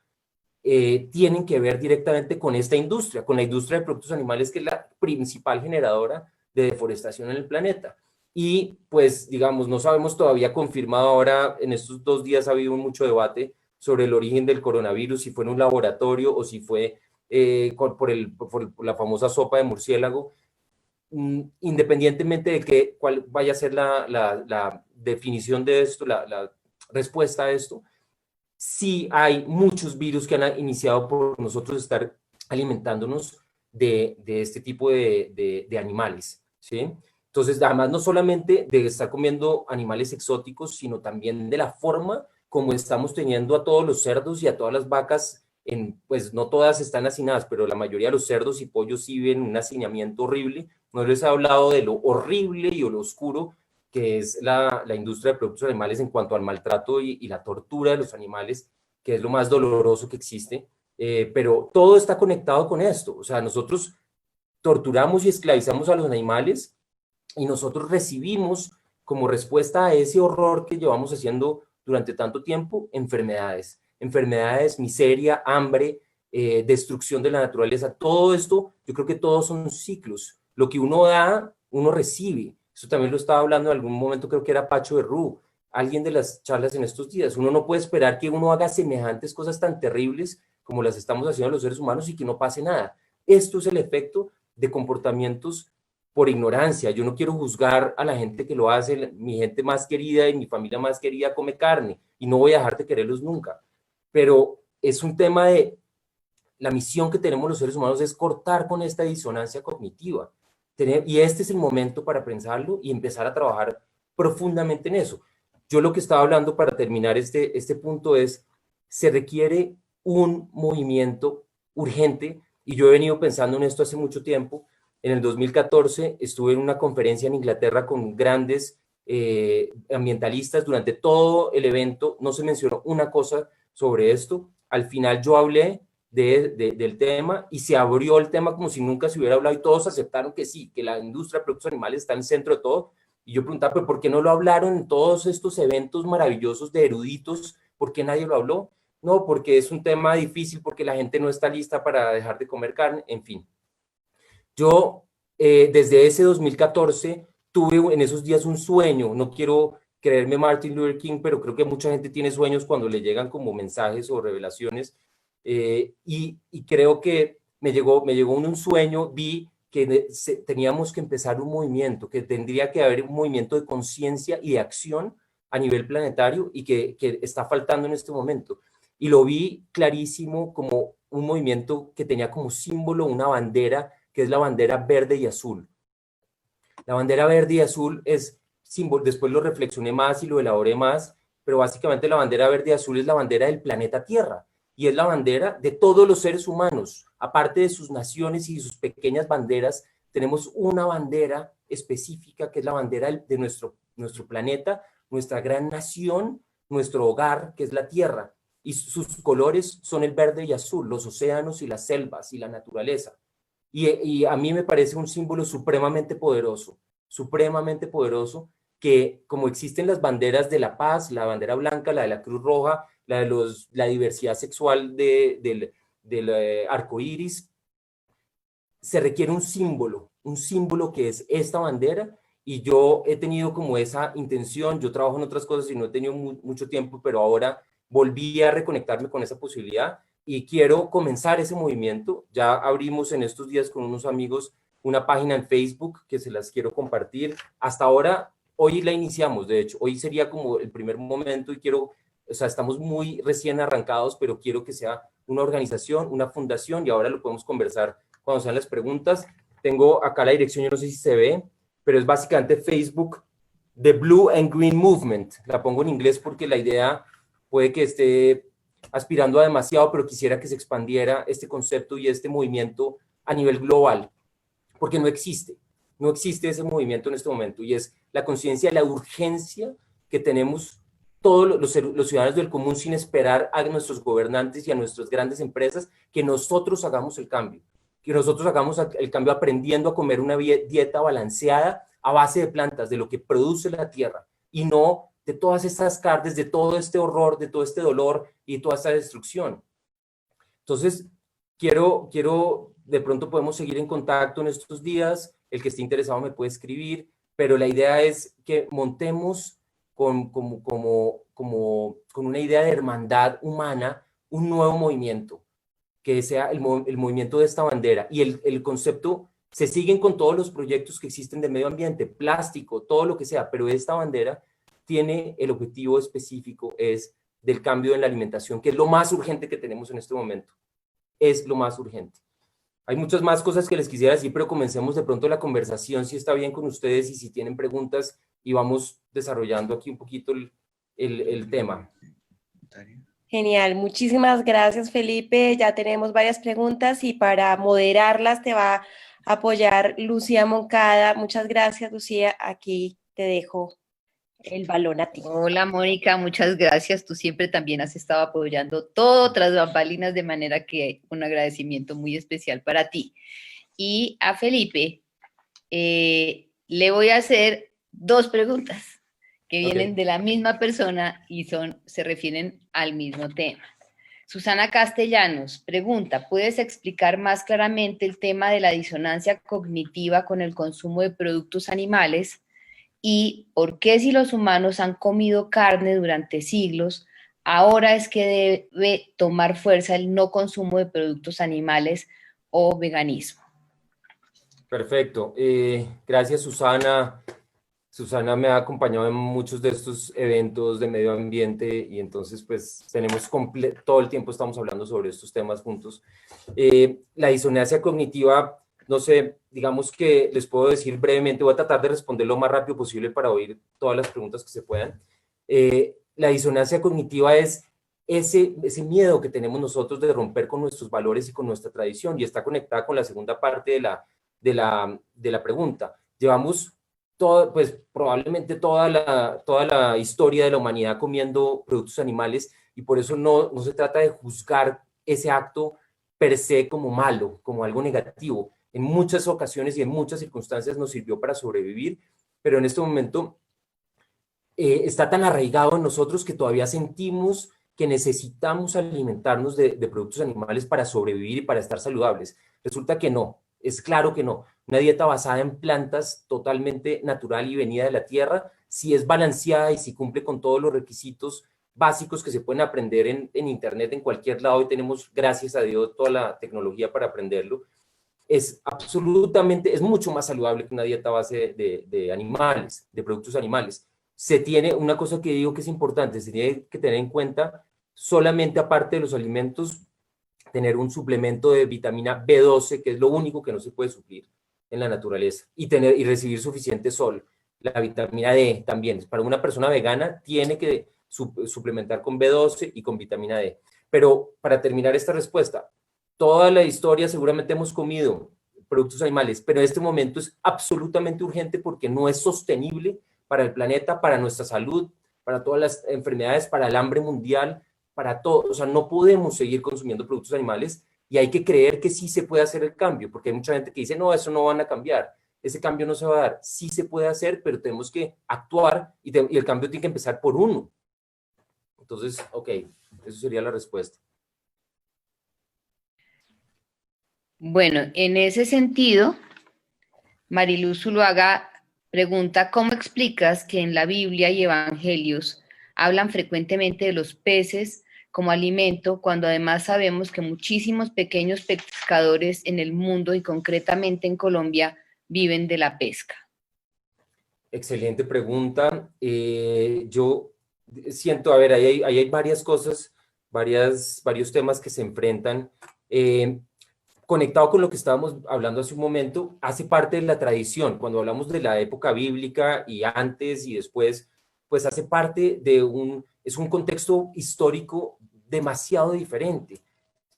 tienen que ver directamente con esta industria, con la industria de productos animales, que es la principal generadora de deforestación en el planeta. Y pues, digamos, no sabemos todavía confirmado ahora, en estos 2 días ha habido mucho debate sobre el origen del coronavirus, si fue en un laboratorio o si fue por la famosa sopa de murciélago. Independientemente de cuál vaya a ser la definición de esto, la respuesta a esto, sí hay muchos virus que han iniciado por nosotros estar alimentándonos de este tipo de animales, ¿sí? Entonces, además, no solamente de estar comiendo animales exóticos, sino también de la forma como estamos teniendo a todos los cerdos y a todas las vacas, pues no todas están hacinadas, pero la mayoría de los cerdos y pollos sí viven un hacinamiento horrible. No les he hablado de lo horrible y lo oscuro que es la industria de productos animales en cuanto al maltrato y la tortura de los animales, que es lo más doloroso que existe, pero todo está conectado con esto. O sea, nosotros torturamos y esclavizamos a los animales y nosotros recibimos como respuesta a ese horror que llevamos haciendo durante tanto tiempo, enfermedades, miseria, hambre, destrucción de la naturaleza. Todo esto, yo creo que todos son ciclos. Lo que uno da, uno recibe. Eso también lo estaba hablando en algún momento, creo que era Pacho de Rú, alguien de las charlas en estos días. Uno no puede esperar que uno haga semejantes cosas tan terribles como las estamos haciendo los seres humanos y que no pase nada. Esto es el efecto de comportamientos por ignorancia. Yo no quiero juzgar a la gente que lo hace. Mi gente más querida y mi familia más querida come carne y no voy a dejar de quererlos nunca. Pero es un tema de la misión que tenemos los seres humanos es cortar con esta disonancia cognitiva. Y este es el momento para pensarlo y empezar a trabajar profundamente en eso. Yo lo que estaba hablando para terminar este punto es, se requiere un movimiento urgente, y yo he venido pensando en esto hace mucho tiempo. En el 2014 estuve en una conferencia en Inglaterra con grandes ambientalistas. Durante todo el evento no se mencionó una cosa sobre esto. Al final yo hablé del tema y se abrió el tema como si nunca se hubiera hablado y todos aceptaron que sí, que la industria de productos animales está en el centro de todo. Y yo preguntaba, ¿pero por qué no lo hablaron en todos estos eventos maravillosos de eruditos? ¿Por qué nadie lo habló? No, porque es un tema difícil, porque la gente no está lista para dejar de comer carne, en fin. Yo desde ese 2014 tuve en esos días un sueño. No quiero creerme Martin Luther King, pero creo que mucha gente tiene sueños cuando le llegan como mensajes o revelaciones, y creo que me llegó un sueño. Vi que teníamos que empezar un movimiento, que tendría que haber un movimiento de conciencia y de acción a nivel planetario y que está faltando en este momento. Y lo vi clarísimo como un movimiento que tenía como símbolo una bandera, que es la bandera verde y azul. La bandera verde y azul es símbolo, después lo reflexioné más y lo elaboré más, pero básicamente la bandera verde y azul es la bandera del planeta Tierra y es la bandera de todos los seres humanos. Aparte de sus naciones y sus pequeñas banderas, tenemos una bandera específica que es la bandera de nuestro planeta, nuestra gran nación, nuestro hogar, que es la Tierra. Y sus colores son el verde y azul, los océanos y las selvas y la naturaleza. Y a mí me parece un símbolo supremamente poderoso, que como existen las banderas de la paz, la bandera blanca, la de la Cruz Roja, la diversidad sexual del arco iris, se requiere un símbolo que es esta bandera, y yo he tenido como esa intención. Yo trabajo en otras cosas y no he tenido mucho tiempo, pero ahora volví a reconectarme con esa posibilidad y quiero comenzar ese movimiento. Ya abrimos en estos días con unos amigos una página en Facebook que se las quiero compartir. Hasta ahora, hoy la iniciamos, de hecho, hoy sería como el primer momento y quiero, o sea, estamos muy recién arrancados, pero quiero que sea una organización, una fundación, y ahora lo podemos conversar cuando sean las preguntas. Tengo acá la dirección, yo no sé si se ve, pero es básicamente Facebook, The Blue and Green Movement. La pongo en inglés porque la idea puede que esté aspirando a demasiado, pero quisiera que se expandiera este concepto y este movimiento a nivel global, porque no existe ese movimiento en este momento, y es la conciencia de la urgencia que tenemos todos los ciudadanos del común, sin esperar a nuestros gobernantes y a nuestras grandes empresas, que nosotros hagamos el cambio, que nosotros hagamos el cambio aprendiendo a comer una dieta balanceada a base de plantas, de lo que produce la tierra, y no de todas estas carnes, de todo este horror, de todo este dolor y toda esta destrucción. Entonces, quiero, de pronto podemos seguir en contacto en estos días, el que esté interesado me puede escribir, pero la idea es que montemos con una idea de hermandad humana un nuevo movimiento, que sea el movimiento de esta bandera, y el concepto se siguen con todos los proyectos que existen de medio ambiente, plástico, todo lo que sea, pero esta bandera tiene el objetivo específico, es del cambio en la alimentación, que es lo más urgente que tenemos en este momento, es lo más urgente. Hay muchas más cosas que les quisiera decir, pero comencemos de pronto la conversación, si está bien con ustedes y si tienen preguntas, y vamos desarrollando aquí un poquito el tema. Genial, muchísimas gracias, Felipe. Ya tenemos varias preguntas y para moderarlas te va a apoyar Lucía Moncada. Muchas gracias, Lucía. Aquí te dejo el balón a ti. Hola, Mónica, muchas gracias. Tú siempre también has estado apoyando todo tras bambalinas, de manera que un agradecimiento muy especial para ti. Y a Felipe le voy a hacer dos preguntas que vienen de la misma persona y se refieren al mismo tema. Susana Castellanos pregunta, ¿puedes explicar más claramente el tema de la disonancia cognitiva con el consumo de productos animales? ¿Y por qué, si los humanos han comido carne durante siglos, ahora es que debe tomar fuerza el no consumo de productos animales o veganismo? Perfecto. Gracias, Susana. Susana me ha acompañado en muchos de estos eventos de medio ambiente y entonces pues tenemos todo el tiempo estamos hablando sobre estos temas juntos. La disonancia cognitiva, no sé, digamos que les puedo decir brevemente, voy a tratar de responder lo más rápido posible para oír todas las preguntas que se puedan. La disonancia cognitiva es ese miedo que tenemos nosotros de romper con nuestros valores y con nuestra tradición, y está conectada con la segunda parte de la pregunta. Llevamos pues probablemente toda la historia de la humanidad comiendo productos animales, y por eso no se trata de juzgar ese acto per se como malo, como algo negativo. En muchas ocasiones y en muchas circunstancias nos sirvió para sobrevivir, pero en este momento está tan arraigado en nosotros que todavía sentimos que necesitamos alimentarnos de productos animales para sobrevivir y para estar saludables. Resulta que no. Es claro que no. Una dieta basada en plantas totalmente natural y venida de la tierra, si es balanceada y si cumple con todos los requisitos básicos que se pueden aprender en internet en cualquier lado, y tenemos, gracias a Dios, toda la tecnología para aprenderlo, es mucho más saludable que una dieta a base de animales, de productos animales. Se tiene, una cosa que digo que es importante, se tiene que tener en cuenta solamente aparte de los alimentos, tener un suplemento de vitamina B12, que es lo único que no se puede suplir en la naturaleza, y recibir suficiente sol. La vitamina D también, para una persona vegana tiene que suplementar con B12 y con vitamina D. Pero para terminar esta respuesta, toda la historia seguramente hemos comido productos animales, pero en este momento es absolutamente urgente porque no es sostenible para el planeta, para nuestra salud, para todas las enfermedades, para el hambre mundial, para todo. O sea, no podemos seguir consumiendo productos animales y hay que creer que sí se puede hacer el cambio, porque hay mucha gente que dice, no, eso no van a cambiar, ese cambio no se va a dar. Sí se puede hacer, pero tenemos que actuar y el cambio tiene que empezar por uno. Entonces, ok, eso sería la respuesta. Bueno, en ese sentido, Mariluz Zuluaga pregunta, ¿cómo explicas que en la Biblia y Evangelios hablan frecuentemente de los peces como alimento, cuando además sabemos que muchísimos pequeños pescadores en el mundo y concretamente en Colombia viven de la pesca? Excelente pregunta. Yo siento, a ver, ahí hay varias cosas, varios temas que se enfrentan. Conectado con lo que estábamos hablando hace un momento, hace parte de la tradición. Cuando hablamos de la época bíblica y antes y después, pues hace parte es un contexto histórico demasiado diferente.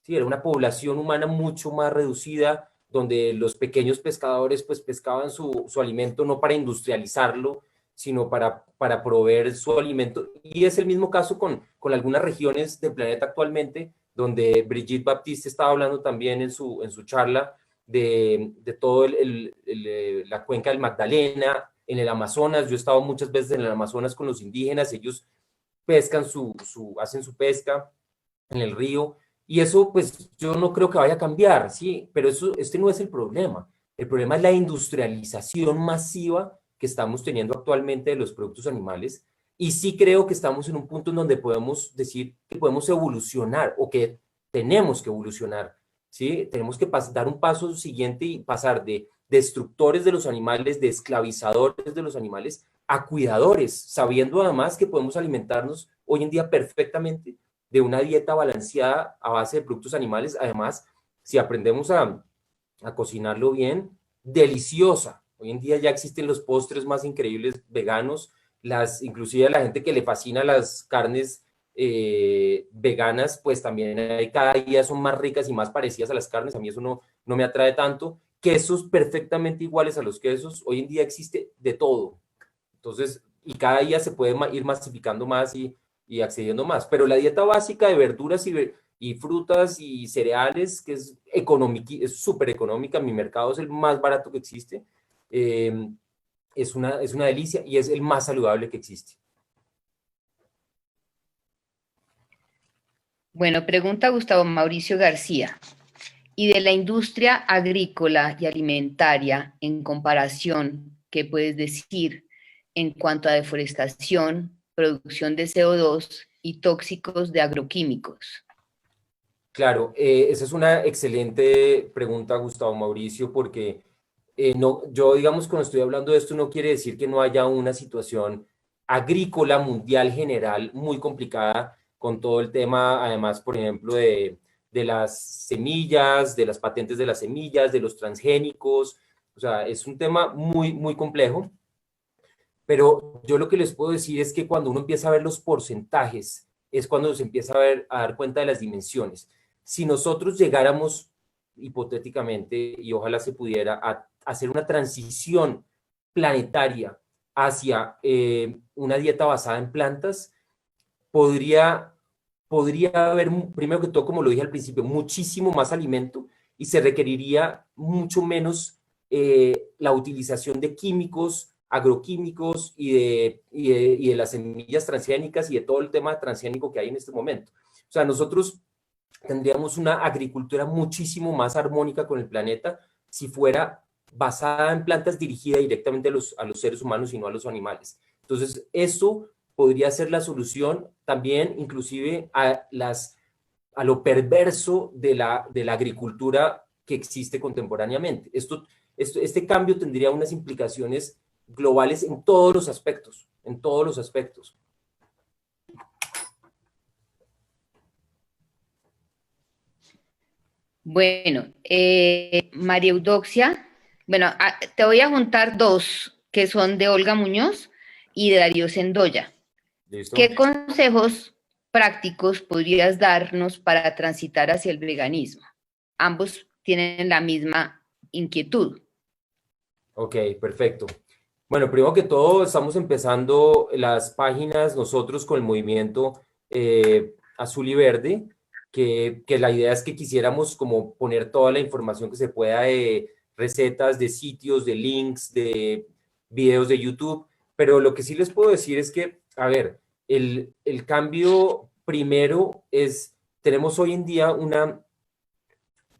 Sí, era una población humana mucho más reducida, donde los pequeños pescadores pues pescaban su alimento no para industrializarlo, sino para proveer su alimento. Y es el mismo caso con algunas regiones del planeta actualmente, donde Brigitte Baptiste estaba hablando también en su charla de todo la cuenca del Magdalena, en el Amazonas. Yo he estado muchas veces en el Amazonas con los indígenas, ellos pescan hacen su pesca en el río, y eso pues yo no creo que vaya a cambiar, ¿sí? Pero este no es el problema. El problema es la industrialización masiva que estamos teniendo actualmente de los productos animales, y sí creo que estamos en un punto en donde podemos decir que podemos evolucionar o que tenemos que evolucionar, ¿sí? Tenemos que dar un paso siguiente y pasar de destructores de los animales, de esclavizadores de los animales, a cuidadores, sabiendo además que podemos alimentarnos hoy en día perfectamente de una dieta balanceada a base de productos animales. Además, si aprendemos a cocinarlo bien, deliciosa. Hoy en día ya existen los postres más increíbles veganos, inclusive a la gente que le fascina las carnes veganas, pues también cada día son más ricas y más parecidas a las carnes. A mí eso no me atrae tanto. Quesos perfectamente iguales a los quesos. Hoy en día existe de todo. Entonces, y cada día se puede ir masificando más y accediendo más. Pero la dieta básica de verduras y frutas y cereales, que es súper económica, mi mercado es el más barato que existe, es una delicia y es el más saludable que existe. Bueno, pregunta Gustavo Mauricio García. ¿Y de la industria agrícola y alimentaria en comparación, qué puedes decir en cuanto a deforestación, producción de CO2 y tóxicos de agroquímicos? Claro, esa es una excelente pregunta, Gustavo Mauricio, porque yo, digamos, cuando estoy hablando de esto, no quiere decir que no haya una situación agrícola mundial general muy complicada con todo el tema, además, por ejemplo, de las semillas, de las patentes de las semillas, de los transgénicos. O sea, es un tema muy, muy complejo. Pero yo lo que les puedo decir es que cuando uno empieza a ver los porcentajes, es cuando se empieza a dar cuenta de las dimensiones. Si nosotros llegáramos, hipotéticamente, y ojalá se pudiera, a hacer una transición planetaria hacia una dieta basada en plantas, podría haber, primero que todo, como lo dije al principio, muchísimo más alimento y se requeriría mucho menos la utilización de químicos, agroquímicos y de las semillas transgénicas y de todo el tema transgénico que hay en este momento. O sea, nosotros tendríamos una agricultura muchísimo más armónica con el planeta si fuera basada en plantas, dirigida directamente a los seres humanos y no a los animales. Entonces, eso podría ser la solución también, inclusive a lo perverso de la agricultura que existe contemporáneamente. Este cambio tendría unas implicaciones globales en todos los aspectos, en todos los aspectos. Bueno, María Eudoxia, bueno, te voy a juntar dos que son de Olga Muñoz y de Darío Sendoya. ¿Listo? ¿Qué consejos prácticos podrías darnos para transitar hacia el veganismo? Ambos tienen la misma inquietud. Ok, perfecto. Bueno, primero que todo, estamos empezando las páginas nosotros con el movimiento Azul y Verde, que la idea es que quisiéramos como poner toda la información que se pueda de recetas, de sitios, de links, de videos de YouTube, pero lo que sí les puedo decir es que, a ver, el cambio primero es, tenemos hoy en día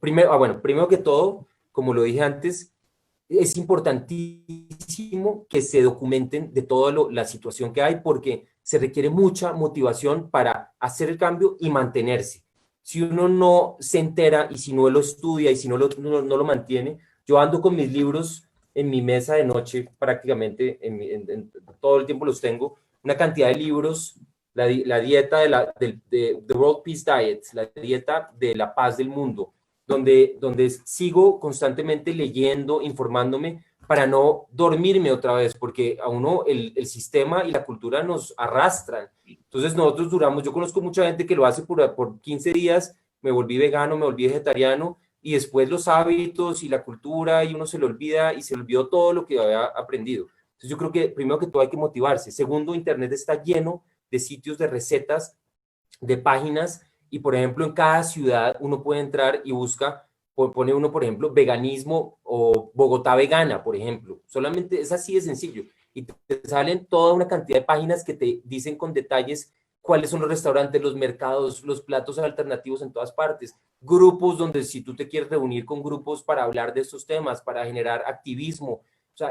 primero que todo, como lo dije antes, es importantísimo que se documenten de toda la situación que hay porque se requiere mucha motivación para hacer el cambio y mantenerse. Si uno no se entera y si no lo estudia y si no lo mantiene, yo ando con mis libros en mi mesa de noche prácticamente, todo el tiempo los tengo, una cantidad de libros, la dieta de The World Peace Diet, la dieta de la paz del mundo, donde sigo constantemente leyendo, informándome para no dormirme otra vez, porque a uno el sistema y la cultura nos arrastran. Entonces nosotros yo conozco mucha gente que lo hace por 15 días, me volví vegano, me volví vegetariano, y después los hábitos y la cultura, y uno se le olvida y se le olvidó todo lo que había aprendido. Entonces yo creo que primero que todo hay que motivarse. Segundo, Internet está lleno de sitios de recetas, de páginas, y por ejemplo en cada ciudad uno puede entrar y pone uno por ejemplo veganismo o Bogotá vegana, por ejemplo, solamente es así de sencillo y te salen toda una cantidad de páginas que te dicen con detalles cuáles son los restaurantes, los mercados, los platos alternativos en todas partes, grupos donde si tú te quieres reunir con grupos para hablar de estos temas, para generar activismo, o sea,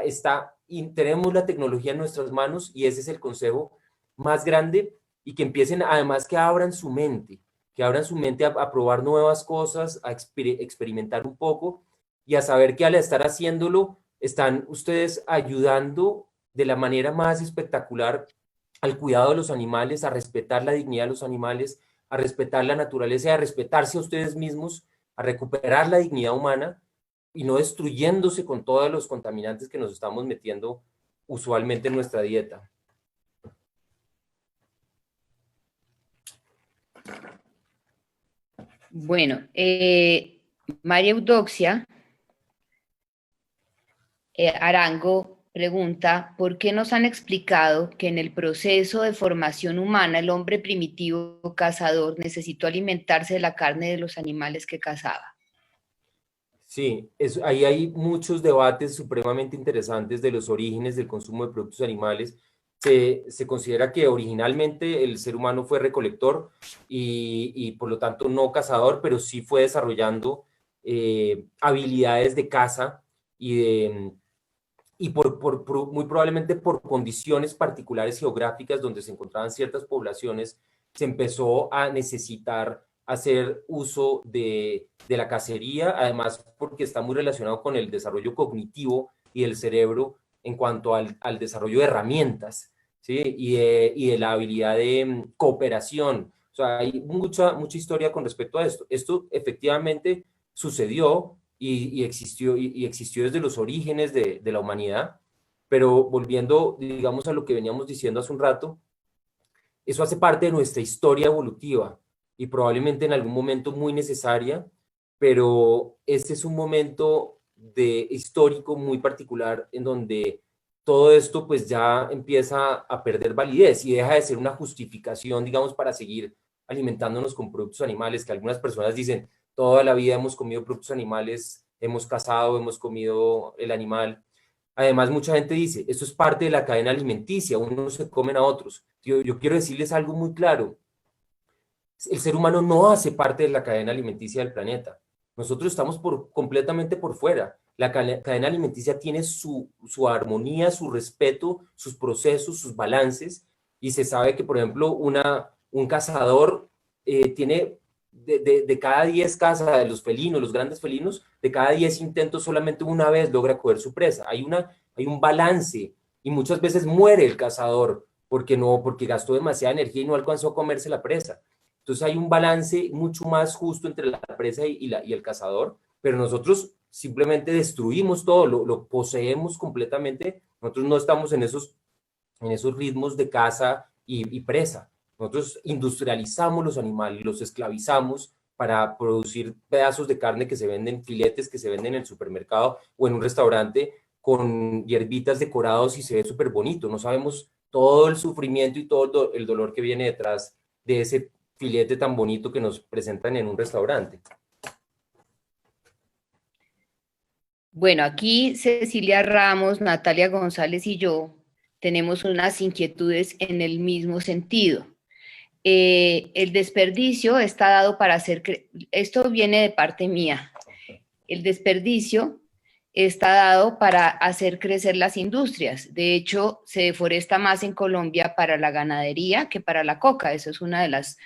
tenemos la tecnología en nuestras manos y ese es el consejo más grande, y que empiecen además que abran su mente a probar nuevas cosas, a experimentar un poco y a saber que al estar haciéndolo, están ustedes ayudando de la manera más espectacular al cuidado de los animales, a respetar la dignidad de los animales, a respetar la naturaleza y a respetarse a ustedes mismos, a recuperar la dignidad humana y no destruyéndose con todos los contaminantes que nos estamos metiendo usualmente en nuestra dieta. Bueno, María Eudoxia Arango pregunta, ¿por qué nos han explicado que en el proceso de formación humana el hombre primitivo cazador necesitó alimentarse de la carne de los animales que cazaba? Sí, ahí hay muchos debates supremamente interesantes de los orígenes del consumo de productos animales. Se considera que originalmente el ser humano fue recolector y por lo tanto no cazador, pero sí fue desarrollando habilidades de caza y muy probablemente por condiciones particulares geográficas donde se encontraban ciertas poblaciones, se empezó a necesitar hacer uso de la cacería, además porque está muy relacionado con el desarrollo cognitivo y del cerebro en cuanto al desarrollo de herramientas, ¿sí? Y de la habilidad de cooperación. O sea, hay mucha historia con respecto a esto. Esto efectivamente sucedió y existió desde los orígenes de la humanidad, pero volviendo, digamos, a lo que veníamos diciendo hace un rato, eso hace parte de nuestra historia evolutiva y probablemente en algún momento muy necesaria, pero este es un momento histórico muy particular en donde todo esto pues ya empieza a perder validez y deja de ser una justificación, digamos, para seguir alimentándonos con productos animales, que algunas personas dicen, toda la vida hemos comido productos animales, hemos cazado, hemos comido el animal. Además, mucha gente dice, esto es parte de la cadena alimenticia, unos se comen a otros. Yo quiero decirles algo muy claro. El ser humano no hace parte de la cadena alimenticia del planeta. Nosotros estamos completamente por fuera. La cadena alimenticia tiene su armonía, su respeto, sus procesos, sus balances, y se sabe que, por ejemplo, un cazador tiene de cada 10 cazas de los felinos, los grandes felinos, de cada 10 intentos solamente una vez logra coger su presa. Hay un balance y muchas veces muere el cazador porque gastó demasiada energía y no alcanzó a comerse la presa. Entonces hay un balance mucho más justo entre la presa y el cazador, pero nosotros simplemente destruimos todo, lo poseemos completamente. Nosotros no estamos en esos ritmos de caza y presa. Nosotros industrializamos los animales, los esclavizamos para producir pedazos de carne que se venden, filetes que se venden en el supermercado o en un restaurante con hierbitas decorados y se ve súper bonito. No sabemos todo el sufrimiento y todo el dolor que viene detrás de ese filete tan bonito que nos presentan en un restaurante. Bueno, aquí Cecilia Ramos, Natalia González y yo tenemos unas inquietudes en el mismo sentido. El desperdicio está dado para hacer, esto viene de parte mía, el desperdicio está dado para hacer crecer las industrias. De hecho, se deforesta más en Colombia para la ganadería que para la coca. Eso es una de las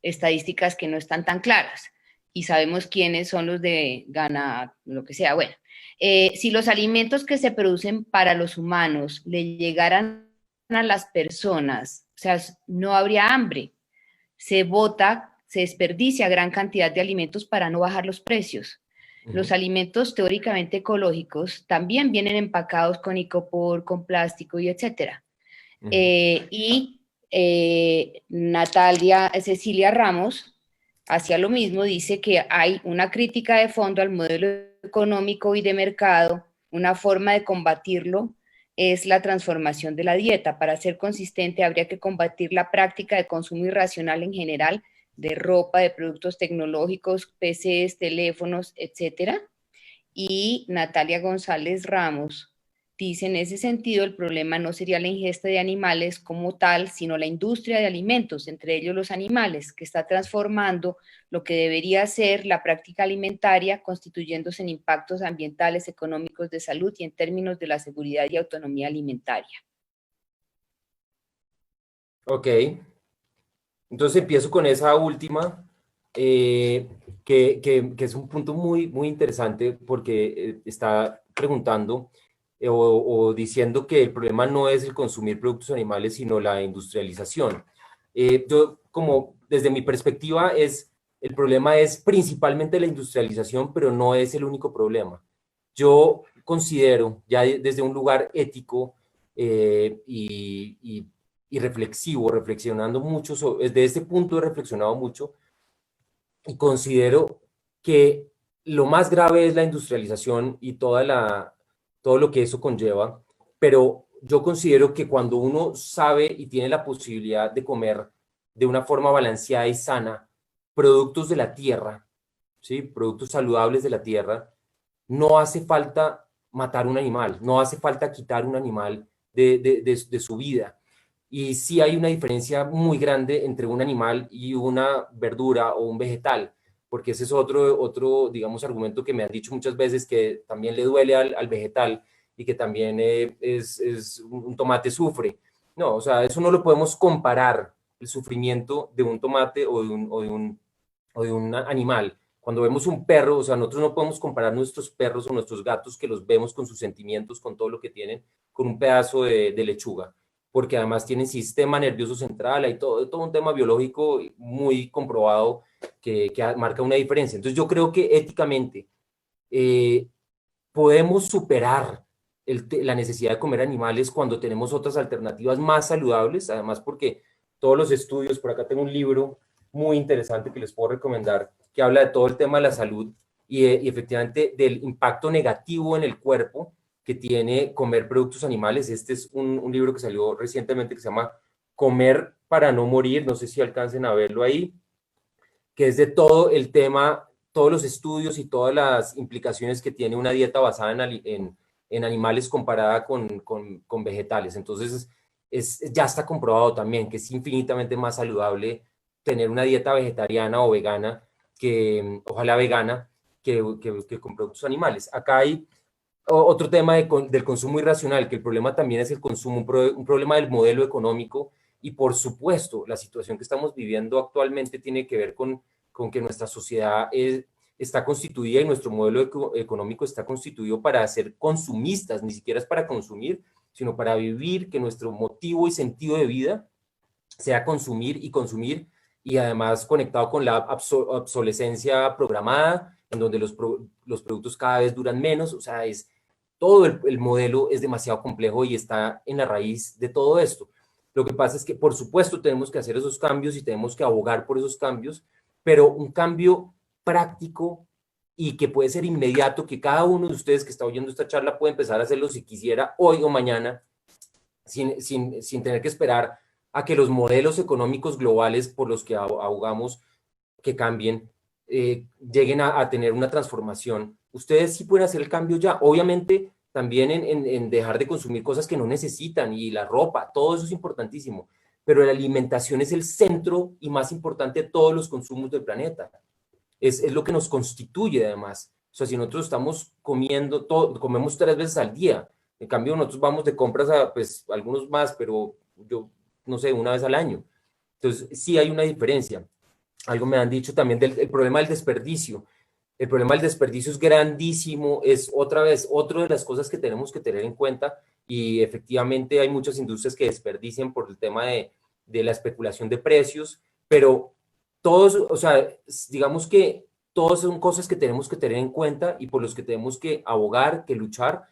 estadísticas que no están tan claras. Y sabemos quiénes son los de gana, lo que sea. Bueno, si los alimentos que se producen para los humanos le llegaran a las personas, o sea, no habría hambre. Se bota, se desperdicia gran cantidad de alimentos para no bajar los precios. Los alimentos teóricamente ecológicos también vienen empacados con icopor, con plástico y etcétera. Cecilia Ramos hacía lo mismo, dice que hay una crítica de fondo al modelo económico y de mercado, una forma de combatirlo es la transformación de la dieta. Para ser consistente habría que combatir la práctica de consumo irracional en general, de ropa, de productos tecnológicos, PCs, teléfonos, etcétera. Y Natalia González Ramos dice, en ese sentido, el problema no sería la ingesta de animales como tal, sino la industria de alimentos, entre ellos los animales, que está transformando lo que debería ser la práctica alimentaria, constituyéndose en impactos ambientales, económicos, de salud y en términos de la seguridad y autonomía alimentaria. Ok. Entonces empiezo con esa última, que es un punto muy, muy interesante porque está preguntando o diciendo que el problema no es el consumir productos animales, sino la industrialización. Yo, como desde mi perspectiva, el problema es principalmente la industrialización, pero no es el único problema. Yo considero, ya desde un lugar ético y reflexivo, reflexionando mucho, desde este punto he reflexionado mucho y considero que lo más grave es la industrialización y todo lo que eso conlleva, pero yo considero que cuando uno sabe y tiene la posibilidad de comer de una forma balanceada y sana productos de la tierra, ¿sí? Productos saludables de la tierra, no hace falta matar un animal, no hace falta quitar un animal de su vida. Y sí hay una diferencia muy grande entre un animal y una verdura o un vegetal, porque ese es otro, digamos, argumento que me han dicho muchas veces, que también le duele al vegetal y que también un tomate sufre. No, o sea, eso no lo podemos comparar, el sufrimiento de un tomate o de un animal. Cuando vemos un perro, o sea, nosotros no podemos comparar nuestros perros o nuestros gatos, que los vemos con sus sentimientos, con todo lo que tienen, con un pedazo de lechuga, porque además tienen sistema nervioso central, hay todo un tema biológico muy comprobado que marca una diferencia. Entonces yo creo que éticamente podemos superar la necesidad de comer animales cuando tenemos otras alternativas más saludables, además porque todos los estudios, por acá tengo un libro muy interesante que les puedo recomendar, que habla de todo el tema de la salud y efectivamente del impacto negativo en el cuerpo que tiene comer productos animales. Este es un libro que salió recientemente que se llama Comer para no morir, no sé si alcancen a verlo ahí, que es de todo el tema, todos los estudios y todas las implicaciones que tiene una dieta basada en animales comparada con vegetales. Entonces, ya está comprobado también que es infinitamente más saludable tener una dieta vegetariana o vegana, ojalá vegana, que con productos animales. Acá hay otro tema del consumo irracional, que el problema también es el consumo, un problema del modelo económico Y por supuesto, la situación que estamos viviendo actualmente tiene que ver con que nuestra sociedad está constituida y nuestro modelo económico está constituido para ser consumistas, ni siquiera es para consumir, sino para vivir, que nuestro motivo y sentido de vida sea consumir y además conectado con la obsolescencia programada, en donde los productos cada vez duran menos, o sea, todo el modelo es demasiado complejo y está en la raíz de todo esto. Lo que pasa es que, por supuesto, tenemos que hacer esos cambios y tenemos que abogar por esos cambios, pero un cambio práctico y que puede ser inmediato, que cada uno de ustedes que está oyendo esta charla puede empezar a hacerlo si quisiera hoy o mañana, sin tener que esperar a que los modelos económicos globales por los que abogamos que cambien, lleguen a tener una transformación. Ustedes sí pueden hacer el cambio ya. Obviamente, también en dejar de consumir cosas que no necesitan y la ropa, todo eso es importantísimo. Pero la alimentación es el centro y más importante de todos los consumos del planeta. Es lo que nos constituye además. O sea, si nosotros estamos comiendo, comemos 3 veces al día. En cambio, nosotros vamos de compras a, pues, algunos más, pero yo, no sé, 1 vez al año. Entonces, sí hay una diferencia. Algo me han dicho también del problema del desperdicio. El problema del desperdicio es grandísimo, es otra de las cosas que tenemos que tener en cuenta y efectivamente hay muchas industrias que desperdician por el tema de la especulación de precios, pero todos, o sea, digamos que todos son cosas que tenemos que tener en cuenta y por los que tenemos que abogar, que luchar,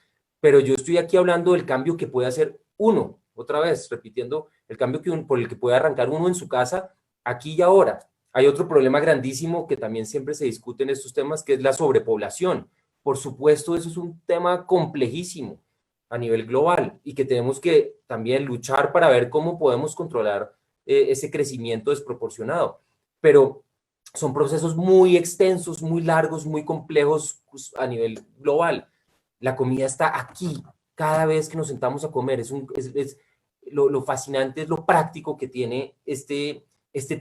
pero yo estoy aquí hablando del cambio que puede hacer uno, otra vez, repitiendo, el cambio por el que puede arrancar uno en su casa, aquí y ahora. Hay otro problema grandísimo que también siempre se discute en estos temas, que es la sobrepoblación. Por supuesto, eso es un tema complejísimo a nivel global y que tenemos que también luchar para ver cómo podemos controlar ese crecimiento desproporcionado. Pero son procesos muy extensos, muy largos, muy complejos pues, a nivel global. La comida está aquí, cada vez que nos sentamos a comer. Lo fascinante es lo práctico que tiene este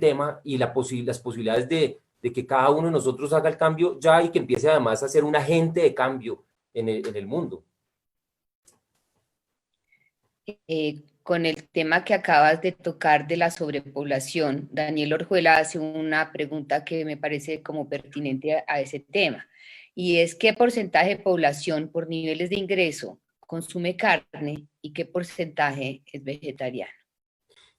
tema y las posibilidades de que cada uno de nosotros haga el cambio ya y que empiece además a ser un agente de cambio en el mundo. Con el tema que acabas de tocar de la sobrepoblación, Daniel Orjuela hace una pregunta que me parece como pertinente a ese tema, y es ¿qué porcentaje de población por niveles de ingreso consume carne y qué porcentaje es vegetariano?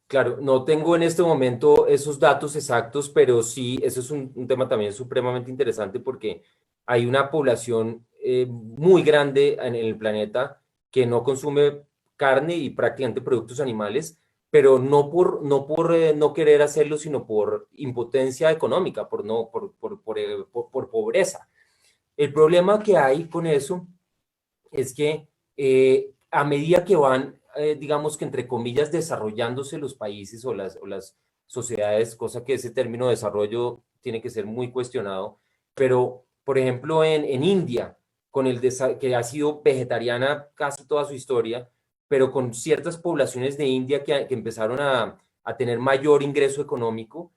Claro, no tengo en este momento esos datos exactos, pero sí, eso es un tema también supremamente interesante porque hay una población muy grande en el planeta que no consume carne y prácticamente productos animales, pero no por no querer hacerlo, sino por impotencia económica, por pobreza. El problema que hay con eso es que a medida que van, digamos que entre comillas, desarrollándose los países o las sociedades, cosa que ese término de desarrollo tiene que ser muy cuestionado, pero por ejemplo en India, que ha sido vegetariana casi toda su historia, pero con ciertas poblaciones de India que empezaron a tener mayor ingreso económico,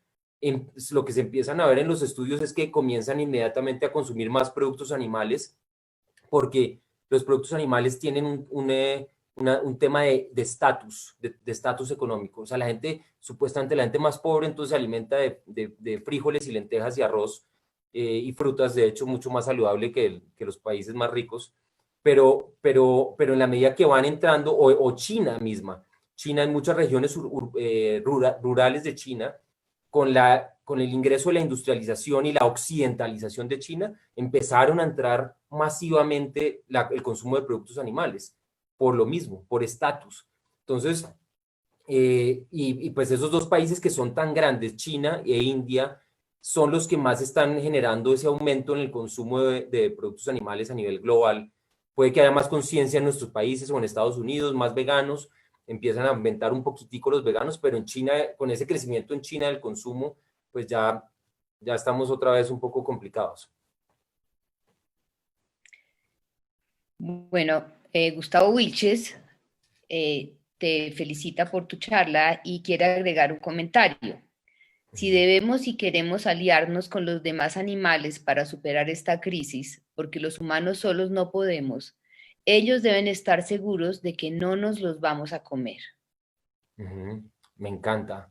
lo que se empiezan a ver en los estudios es que comienzan inmediatamente a consumir más productos animales porque los productos animales tienen un tema de estatus, de estatus económico. O sea, supuestamente la gente más pobre entonces se alimenta de frijoles y lentejas y arroz y frutas, de hecho, mucho más saludable que los países más ricos. Pero en la medida que van entrando, o China misma, China en muchas regiones rurales de China, con el ingreso de la industrialización y la occidentalización de China, empezaron a entrar masivamente el consumo de productos animales, por lo mismo, por estatus. Entonces, pues esos dos países que son tan grandes, China e India, son los que más están generando ese aumento en el consumo de productos animales a nivel global. Puede que haya más conciencia en nuestros países o en Estados Unidos, más veganos, empiezan a aumentar un poquitico los veganos, pero en China, con ese crecimiento en China del consumo, pues ya estamos otra vez un poco complicados. Bueno, Gustavo Wilches te felicita por tu charla y quiere agregar un comentario. Si debemos y queremos aliarnos con los demás animales para superar esta crisis, porque los humanos solos no podemos, ellos deben estar seguros de que no nos los vamos a comer. Me encanta.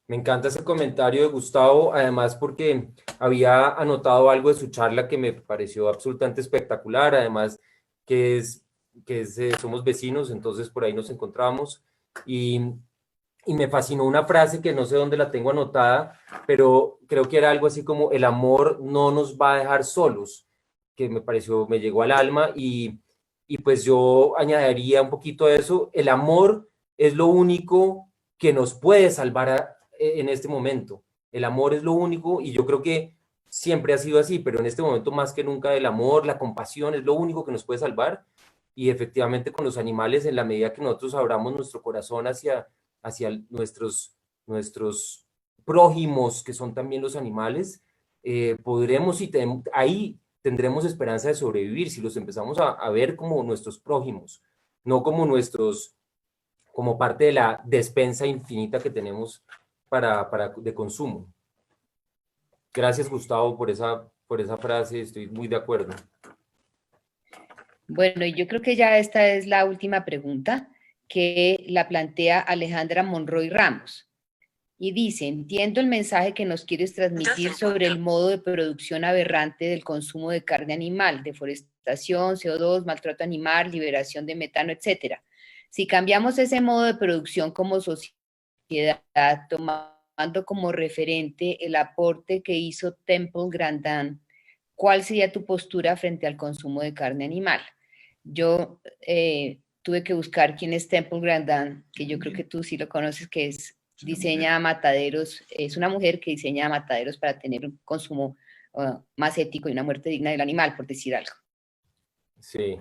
Me encanta ese comentario de Gustavo, además porque había anotado algo de su charla que me pareció absolutamente espectacular, además que somos vecinos, entonces por ahí nos encontramos, y, y me fascinó una frase que no sé dónde la tengo anotada, pero creo que era algo así como: el amor no nos va a dejar solos, que me pareció, me llegó al alma, y pues yo añadiría un poquito a eso: el amor es lo único que nos puede salvar en este momento. El amor es lo único, y yo creo que siempre ha sido así, pero en este momento más que nunca el amor, la compasión es lo único que nos puede salvar. Y efectivamente con los animales, en la medida que nosotros abramos nuestro corazón hacia nuestros prójimos, que son también los animales, podremos, y ahí tendremos esperanza de sobrevivir, si los empezamos a ver como nuestros prójimos, no como como parte de la despensa infinita que tenemos de consumo. Gracias, Gustavo, por esa frase, estoy muy de acuerdo. Bueno, y yo creo que ya esta es la última pregunta que la plantea Alejandra Monroy Ramos. Y dice: entiendo el mensaje que nos quieres transmitir sobre el modo de producción aberrante del consumo de carne animal, deforestación, CO2, maltrato animal, liberación de metano, etcétera. Si cambiamos ese modo de producción como sociedad, tomando como referente el aporte que hizo Temple Grandin, ¿cuál sería tu postura frente al consumo de carne animal? Yo tuve que buscar quién es Temple Grandin, que yo creo que tú sí lo conoces, que diseña mataderos, es una mujer que diseña mataderos para tener un consumo más ético y una muerte digna del animal, por decir algo. Sí,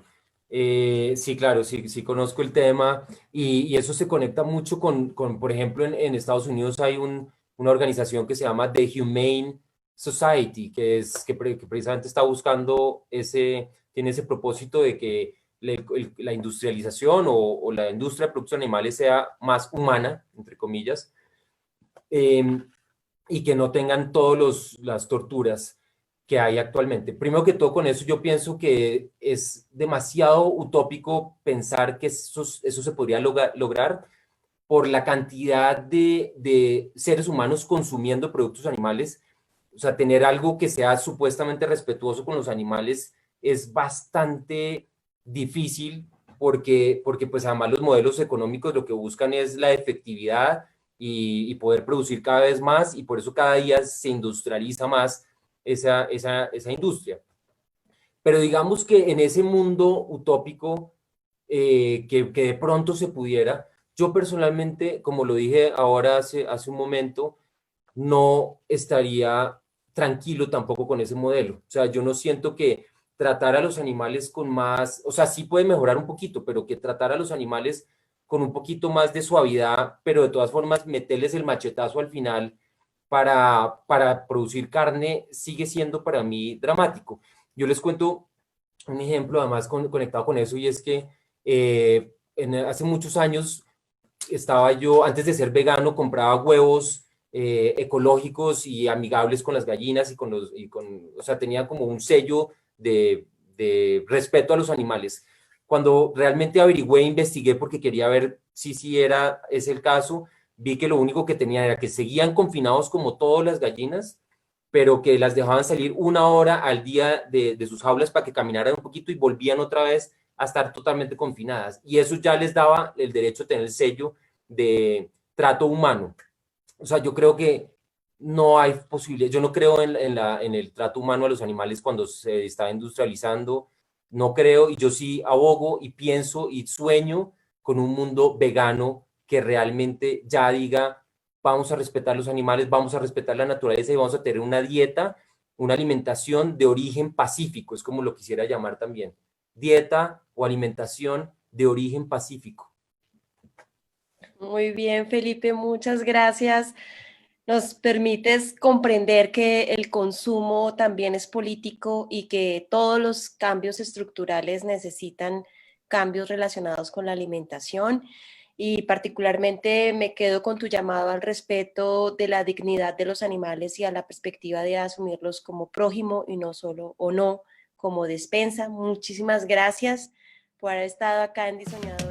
sí, claro, sí conozco el tema, y eso se conecta mucho por ejemplo, en Estados Unidos hay una organización que se llama The Humane Society, que precisamente está buscando tiene ese propósito de que la industrialización o la industria de productos animales sea más humana, entre comillas, y que no tengan todas las torturas que hay actualmente. Primero que todo, con eso yo pienso que es demasiado utópico pensar que eso se podría lograr por la cantidad de seres humanos consumiendo productos animales. O sea, tener algo que sea supuestamente respetuoso con los animales es bastante difícil, porque pues además los modelos económicos lo que buscan es la efectividad y poder producir cada vez más, y por eso cada día se industrializa más esa industria. Pero digamos que en ese mundo utópico, que de pronto se pudiera, yo personalmente, como lo dije ahora hace un momento, no estaría tranquilo tampoco con ese modelo. O sea, yo no siento que tratar a los animales con más, o sea, sí puede mejorar un poquito, pero que tratar a los animales con un poquito más de suavidad, pero de todas formas meterles el machetazo al final para producir carne, sigue siendo para mí dramático. Yo les cuento un ejemplo además conectado con eso, y es que hace muchos años estaba yo, antes de ser vegano, compraba huevos ecológicos y amigables con las gallinas o sea, tenía como un sello de respeto a los animales. Cuando realmente averigüé, investigué porque quería ver si ese el caso, vi que lo único que tenían era que seguían confinados como todas las gallinas, pero que las dejaban salir 1 hora al día de sus jaulas para que caminaran un poquito y volvían otra vez a estar totalmente confinadas. Y eso ya les daba el derecho a tener el sello de trato humano. O sea, yo creo que no hay posibilidad, yo no creo en el trato humano a los animales cuando se está industrializando, no creo, y yo sí abogo y pienso y sueño con un mundo vegano que realmente ya diga: vamos a respetar los animales, vamos a respetar la naturaleza, y vamos a tener una dieta, una alimentación de origen pacífico, es como lo quisiera llamar también, dieta o alimentación de origen pacífico. Muy bien, Felipe, muchas gracias. Nos permites comprender que el consumo también es político y que todos los cambios estructurales necesitan cambios relacionados con la alimentación, y particularmente me quedo con tu llamado al respeto de la dignidad de los animales y a la perspectiva de asumirlos como prójimo y no solo como despensa. Muchísimas gracias por haber estado acá en Diseñadores.